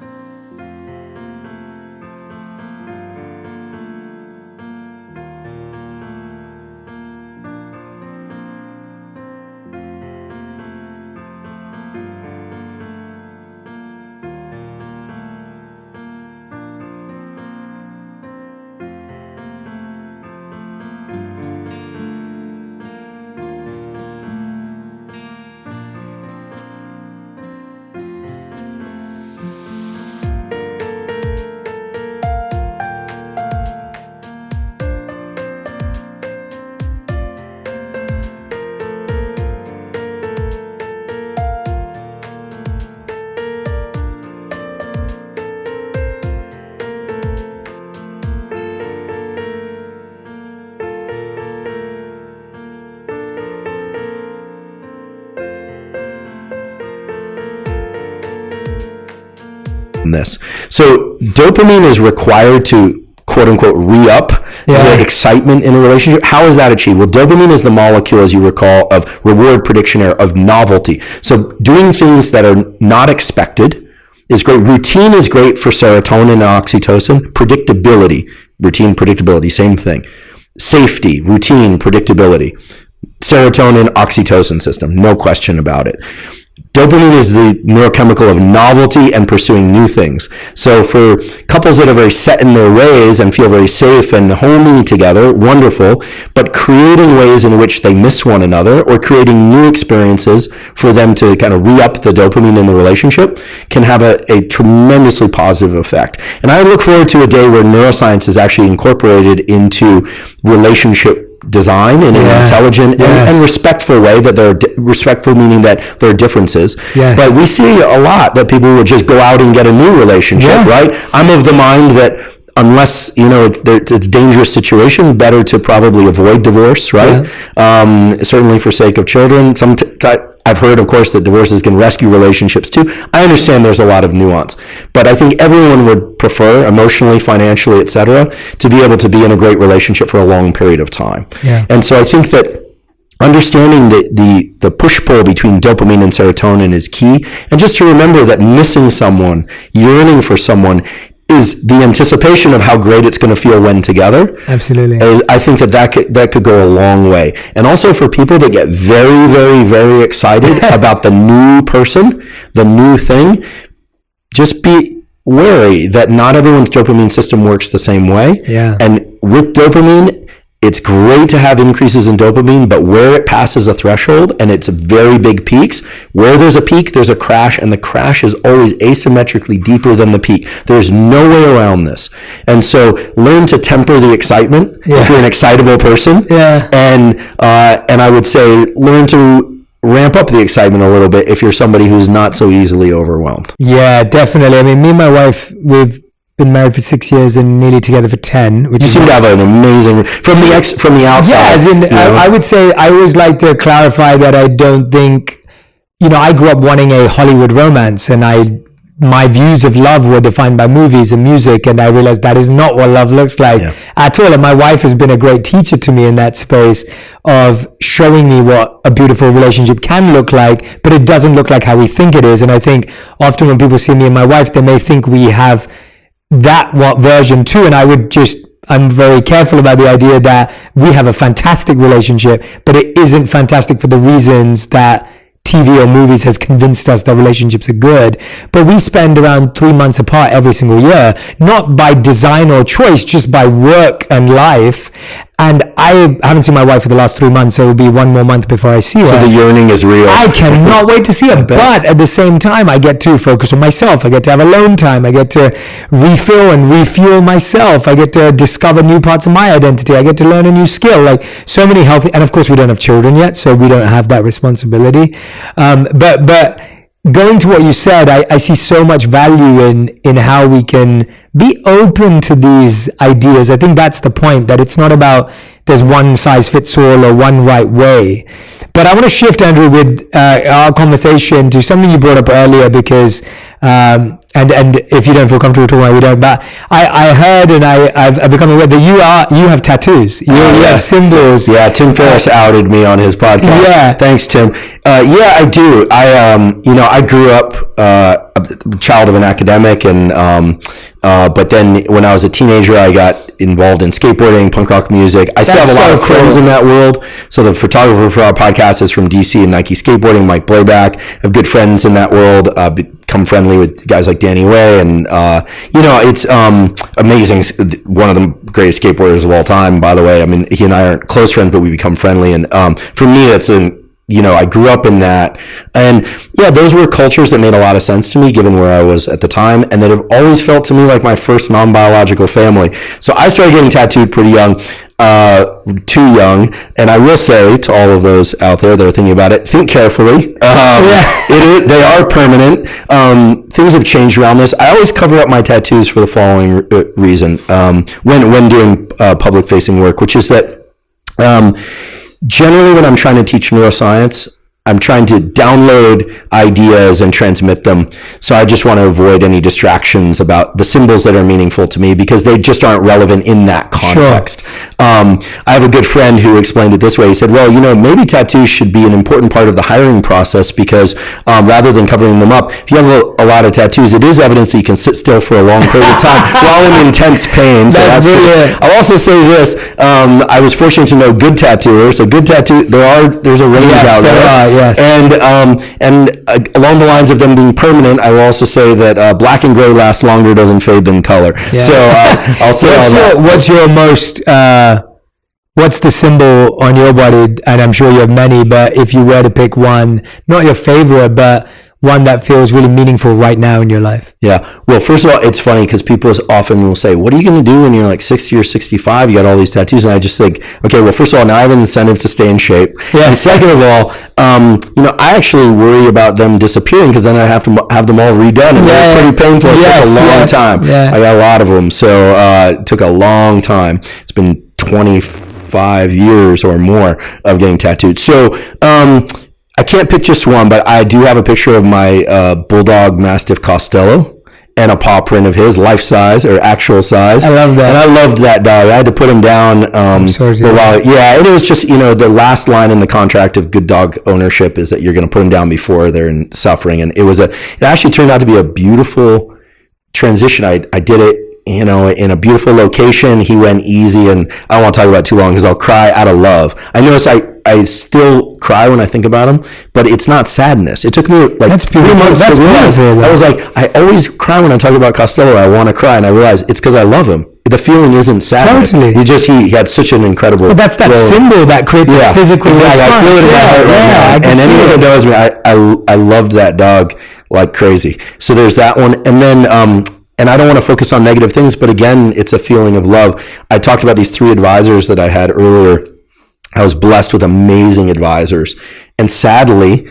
This. So dopamine is required to quote unquote re-up the excitement in a relationship. How is that achieved? Well, dopamine is the molecule, as you recall, of reward, prediction error, of novelty. So doing things that are not expected is great. Routine is great for serotonin and oxytocin. Predictability routine, predictability, same thing. Safety, routine, predictability. Serotonin, oxytocin system, no question about it. Dopamine is the neurochemical of novelty and pursuing new things. So for couples that are very set in their ways and feel very safe and homey together, wonderful, but creating ways in which they miss one another or creating new experiences for them to kind of re-up the dopamine in the relationship can have a tremendously positive effect. And I look forward to a day where neuroscience is actually incorporated into relationship design in an intelligent and respectful way, that they're respectful, meaning that there are differences. But we see a lot that people would just go out and get a new relationship, right? I'm of the mind that unless, it's a dangerous situation, better to probably avoid divorce, right? Certainly for sake of children. I've heard, of course, that divorces can rescue relationships too. I understand there's a lot of nuance, but I think everyone would prefer, emotionally, financially, etc., to be able to be in a great relationship for a long period of time. And so I think that understanding the push-pull between dopamine and serotonin is key. And just to remember that missing someone, yearning for someone, is the anticipation of how great it's going to feel when together. Absolutely. I think that could go a long way. And also for people that get very, very, very excited about the new person, the new thing, just be wary that not everyone's dopamine system works the same way. And with dopamine, it's great to have increases in dopamine, but where it passes a threshold and it's very big peaks, where there's a peak, there's a crash, and the crash is always asymmetrically deeper than the peak. There's no way around this. And so learn to temper the excitement if you're an excitable person. And I would say learn to ramp up the excitement a little bit if you're somebody who's not so easily overwhelmed. Yeah, definitely. I mean, me and my wife, we've been married for 6 years and nearly together for 10. Which you seem to have an amazing from the outside. I would say I always like to clarify that I don't think, I grew up wanting a Hollywood romance, and my views of love were defined by movies and music, and I realized that is not what love looks like at all. And my wife has been a great teacher to me in that space of showing me what a beautiful relationship can look like, but it doesn't look like how we think it is. And I think often when people see me and my wife, they may think we have that version too, and I'm very careful about the idea that we have a fantastic relationship, but it isn't fantastic for the reasons that TV or movies has convinced us that relationships are good. But we spend around 3 months apart every single year, not by design or choice, just by work and life. And I haven't seen my wife for the last 3 months, so it will be 1 more month before I see her. So the yearning is real. I cannot wait to see her. But at the same time, I get to focus on myself. I get to have alone time. I get to refill and refuel myself. I get to discover new parts of my identity. I get to learn a new skill. Like so many healthy, and of course we don't have children yet, so we don't have that responsibility. But going to what you said, I see so much value in how we can be open to these ideas. I think that's the point, that it's not about there's one size fits all or one right way. But I want to shift, Andrew, with our conversation to something you brought up earlier, because and if you don't feel comfortable talking about it, we don't. But I heard, and I've become aware that you have tattoos. You have symbols. Tim Ferriss outed me on his podcast. Thanks, Tim. I do. I grew up a child of an academic, and but then when I was a teenager, I got involved in skateboarding, punk rock music. I still have a lot of friends in that world. So the photographer for our podcast is from DC and Nike Skateboarding, Mike Blayback. I have good friends in that world. Become friendly with guys like Danny Way, and it's amazing. One of the greatest skateboarders of all time, by the way. I mean, he and I aren't close friends, but we become friendly. And for me, that's I grew up in that, and those were cultures that made a lot of sense to me given where I was at the time, and that have always felt to me like my first non-biological family. So I started getting tattooed pretty young, too young, and I will say to all of those out there that are thinking about it, think carefully. They are permanent. Things have changed around this. I always cover up my tattoos for the following reason when doing public-facing work, which is that generally when I'm trying to teach neuroscience, I'm trying to download ideas and transmit them. So I just want to avoid any distractions about the symbols that are meaningful to me, because they just aren't relevant in that context. Sure. I have a good friend who explained it this way. He said, well, maybe tattoos should be an important part of the hiring process, because rather than covering them up, if you have a lot of tattoos, it is evidence that you can sit still for a long period of time while in intense pain. So that's brilliant. I'll also say this. I was fortunate to know good tattooers. A good tattoo, there's a range out there. Yes. And along the lines of them being permanent, I will also say that black and gray lasts longer, doesn't fade than color. Yeah. So I'll say what's your most what's the symbol on your body? And I'm sure you have many, but if you were to pick one, not your favorite, but one that feels really meaningful right now in your life. Yeah. Well, first of all, it's funny because people often will say, what are you going to do when you're like 60 or 65? You got all these tattoos. And I just think, okay, well, first of all, now I have an incentive to stay in shape. Yeah. And second of all, I actually worry about them disappearing, because then I have to have them all redone. And they're pretty painful. It took a long time. Yeah. I got a lot of them. So it took a long time. It's been 25 years or more of getting tattooed. So, I can't pick just one, but I do have a picture of my Bulldog Mastiff Costello and a paw print of his, life size or actual size. I love that. And I loved that dog. I had to put him down. And it was just, the last line in the contract of good dog ownership is that you're going to put him down before they're in suffering. And it actually turned out to be a beautiful transition. I did it, in a beautiful location. He went easy, and I don't want to talk about it too long because I'll cry out of love. I notice I still cry when I think about him, but it's not sadness. It took me like 3 months to realize. I was like, I always cry when I talk about Costello. I want to cry, and I realize it's because I love him. The feeling isn't sadness. Totally. He had such an incredible. But that's that symbol that creates a physical response. I feel it in my heart right now. And anyone that knows me, I loved that dog like crazy. So there's that one, and then. And I don't want to focus on negative things, but again, it's a feeling of love. I talked about these 3 advisors that I had earlier. I was blessed with amazing advisors. And sadly,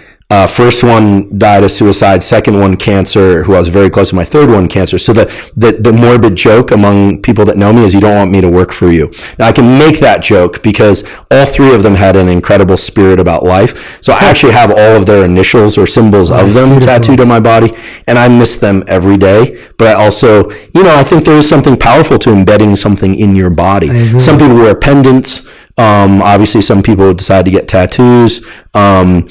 first one died of suicide, second one cancer, who I was very close to, my third one cancer. So the morbid joke among people that know me is, you don't want me to work for you. Now I can make that joke because all 3 of them had an incredible spirit about life. So I actually have all of their initials or symbols of them tattooed on my body, and I miss them every day. But I also, I think there is something powerful to embedding something in your body. Some people wear pendants. Obviously some people decide to get tattoos. I've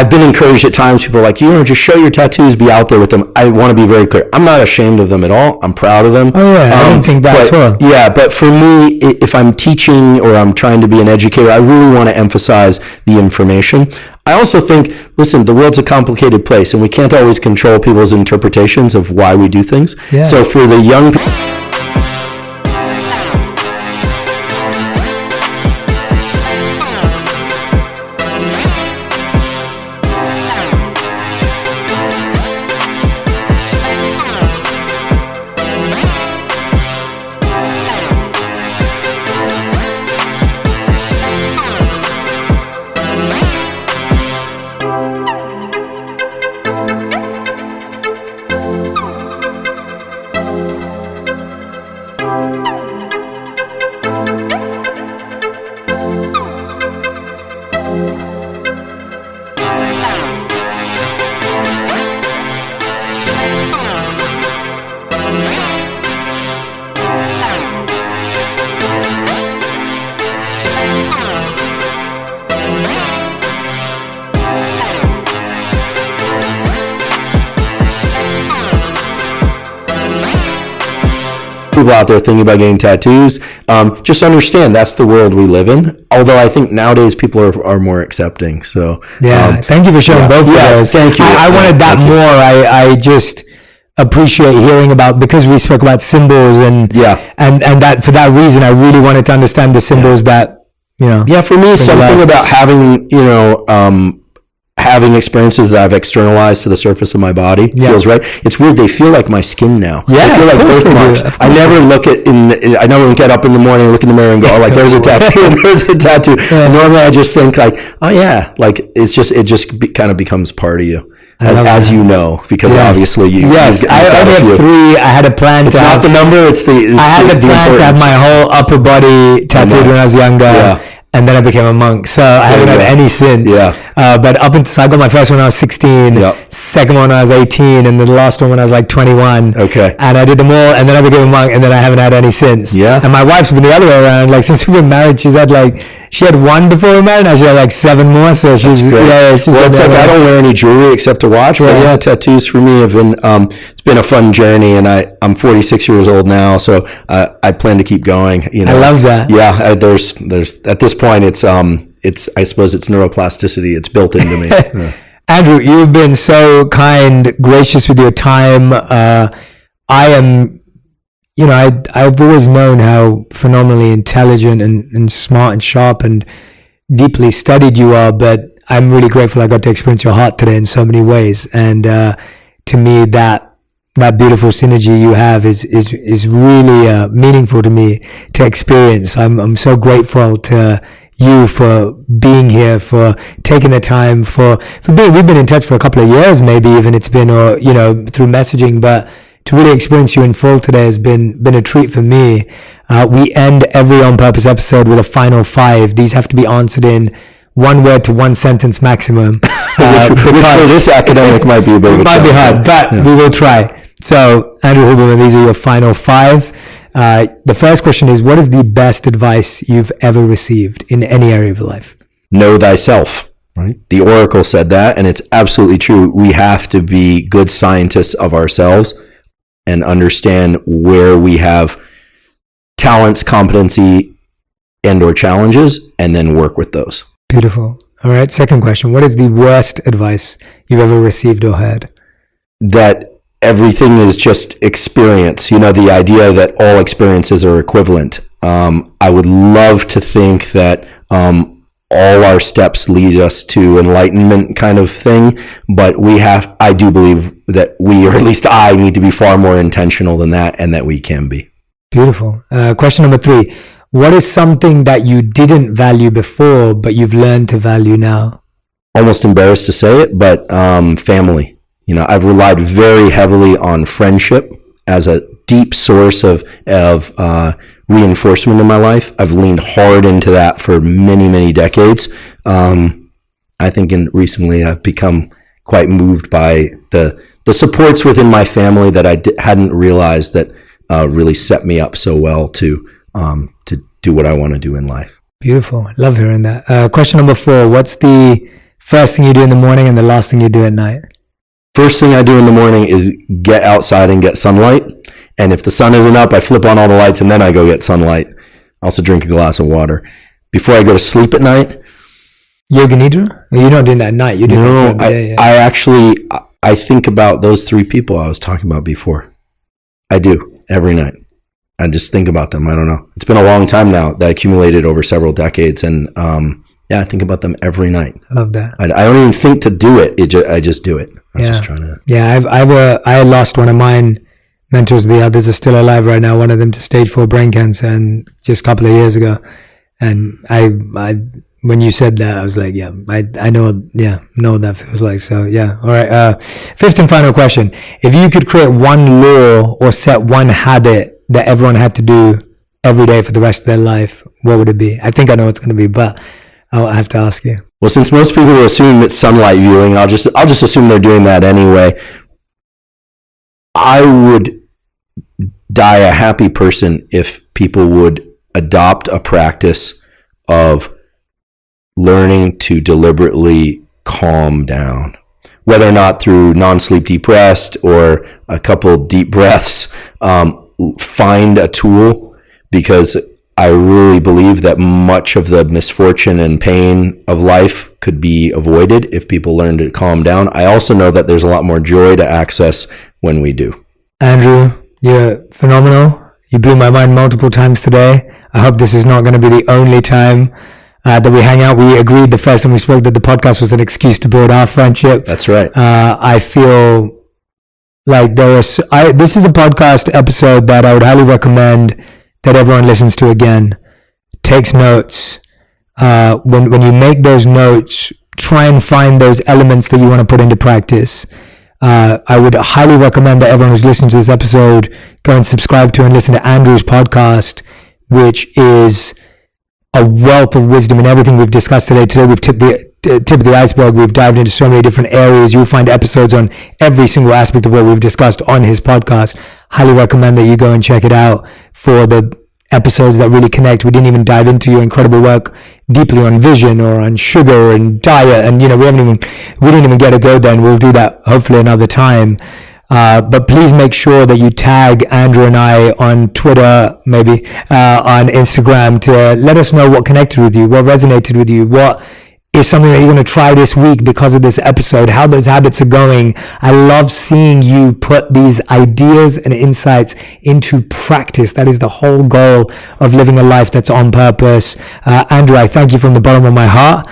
been encouraged at times. People are like, just show your tattoos, be out there with them. I want to be very clear. I'm not ashamed of them at all. I'm proud of them. Oh yeah, I don't think that at all. Yeah, but for me, if I'm teaching or I'm trying to be an educator, I really want to emphasize the information. I also think, listen, the world's a complicated place, and we can't always control people's interpretations of why we do things. Yeah. So for the young people, people out there thinking about getting tattoos, just understand that's the world we live in. Although I think nowadays people are more accepting. So thank you for sharing both of those. Thank you. I wanted that more. I just appreciate hearing about, because we spoke about symbols and that for that reason I really wanted to understand the symbols that for me, something about having experiences that I've externalized to the surface of my body feels right. It's weird. They feel like my skin now. Yeah, they feel like birthmarks. I never look get up in the morning, look in the mirror and go, oh, like there's a tattoo and there's a tattoo. Yeah. Normally I just think like, oh yeah, like it just kind of becomes part of you. As you know, because obviously you. Yes, I only have 3. I had a plan. It's not the number. I had a plan to have my whole upper body tattooed when I was younger. Yeah. and then I became a monk. So I haven't had any since. Yeah. But so I got my first one when I was 16, second one when I was 18, and then the last one when I was like 21. Okay. And I did them all, and then I became a monk, and then I haven't had any since. Yeah. And my wife's been the other way around. Like, since we've been married, she had one before we were married, now she had like 7 more. So she's well, it's like I don't wear any jewelry except to watch. But tattoos for me have been it's been a fun journey, and I'm 46 years old now, so I plan to keep going. I love that. Yeah, there's at this point it's I suppose it's neuroplasticity. It's built into me. Yeah. Andrew, you've been so kind, gracious with your time. I've always known how phenomenally intelligent and smart and sharp and deeply studied you are, but I'm really grateful I got to experience your heart today in so many ways. And to me, that beautiful synergy you have is really meaningful to me to experience. I'm so grateful to you for being here, for taking the time, for being. We've been in touch for a couple of years, maybe even it's been, or through messaging, but to really experience you in full today has been a treat for me. We end every On Purpose episode with a final 5. These have to be answered in 1 word to 1 sentence maximum. Which for this academic might be a bit of a might be hard, but we will try. So, Andrew Huberman, these are your final 5. The first question is, what is the best advice you've ever received in any area of your life? Know thyself. Right? The Oracle said that, and it's absolutely true. We have to be good scientists of ourselves and understand where we have talents, competency, and or challenges, and then work with those. Beautiful. All right. Second question. What is the worst advice you've ever received or heard? That everything is just experience. The idea that all experiences are equivalent. I would love to think that all our steps lead us to enlightenment kind of thing, but I do believe that we, or at least I, need to be far more intentional than that, and that we can be. Beautiful. Question number 3. What is something that you didn't value before, but you've learned to value now? Almost embarrassed to say it, but family. I've relied very heavily on friendship as a deep source of reinforcement in my life. I've leaned hard into that for many, many decades. I think recently I've become quite moved by the supports within my family that I hadn't realized that really set me up so well to do what I want to do in life. Beautiful. Love hearing that. Question number 4. What's the first thing you do in the morning and the last thing you do at night? First thing I do in the morning is get outside and get sunlight. And if the sun isn't up, I flip on all the lights and then I go get sunlight. I also drink a glass of water. Before I go to sleep at night. Yoga Nidra? You're not doing that at night. You're doing that throughout the day. Yeah. I think about those 3 people I was talking about before. I do every night. I just think about them. I don't know. It's been a long time now that accumulated over several decades. And I think about them every night. I love that. I don't even think to do it. I just do it. I was just trying to. Yeah, I lost one of mine mentors. The others are still alive right now. One of them to stage 4 brain cancer, and just a couple of years ago. And I when you said that, I was like, I know what that feels like. So yeah. All right. 5th and final question. If you could create one law or set one habit that everyone had to do every day for the rest of their life, what would it be? I think I know what it's going to be, but I'll have to ask you. Well, since most people will assume it's sunlight viewing, I'll just assume they're doing that anyway. I would die a happy person if people would adopt a practice of learning to deliberately calm down, whether or not through non-sleep deep rest or a couple deep breaths. Find a tool, because I really believe that much of the misfortune and pain of life could be avoided if people learn to calm down. I also know that there's a lot more joy to access when we do. Andrew, you're phenomenal. You blew my mind multiple times today. I hope this is not going to be the only time that we hang out. We agreed the first time we spoke that the podcast was an excuse to build our friendship. That's right. I feel like this is a podcast episode that I would highly recommend that everyone listens to again, takes notes. When you make those notes, try and find those elements that you want to put into practice. I would highly recommend that everyone who's listening to this episode go and subscribe to and listen to Andrew's podcast, which is a wealth of wisdom in everything we've discussed today. Today we've tipped the tip of the iceberg. We've dived into so many different areas. You'll find episodes on every single aspect of what we've discussed on his podcast. Highly recommend that you go and check it out for the episodes that really connect. We didn't even dive into your incredible work deeply on vision or on sugar and diet, and we didn't even get to go there, and we'll do that hopefully another time. But please make sure that you tag Andrew and I on Twitter, maybe on Instagram, to let us know what connected with you, what resonated with you, what is something that you're going to try this week because of this episode, how those habits are going. I love seeing you put these ideas and insights into practice. That is the whole goal of living a life that's on purpose. Andrew, I thank you from the bottom of my heart.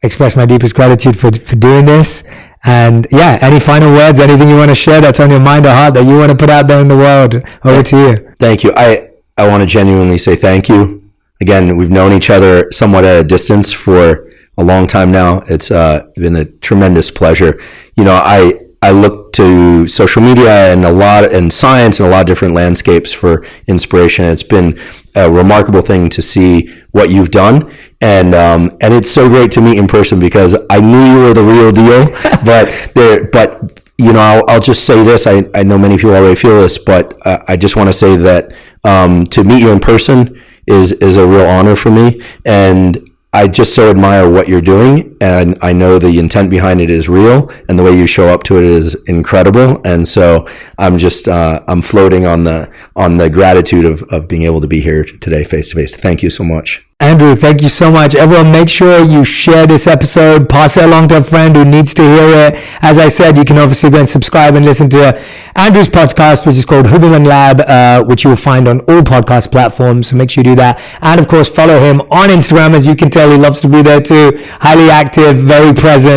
Express my deepest gratitude for doing this. And yeah, any final words, anything you want to share that's on your mind or heart that you want to put out there in the world? Over to you. Thank you. I want to genuinely say thank you. Again, we've known each other somewhat at a distance for a long time now. It's been a tremendous pleasure. I look to social media and science and a lot of different landscapes for inspiration. It's been a remarkable thing to see what you've done, and it's so great to meet in person, because I knew you were the real deal. But I'll just say this. I know many people already feel this, but I just want to say that to meet you in person is a real honor for me, and I just so admire what you're doing, and I know the intent behind it is real, and the way you show up to it is incredible. And so I'm just I'm floating on the gratitude of being able to be here today face to face. Thank you so much. Andrew, thank you so much. Everyone, make sure you share this episode, pass it along to a friend who needs to hear it. As I said, you can obviously go and subscribe and listen to Andrew's podcast, which is called Huberman Lab, which you will find on all podcast platforms. So make sure you do that. And of course, follow him on Instagram. As you can tell, he loves to be there too. Highly active, very present.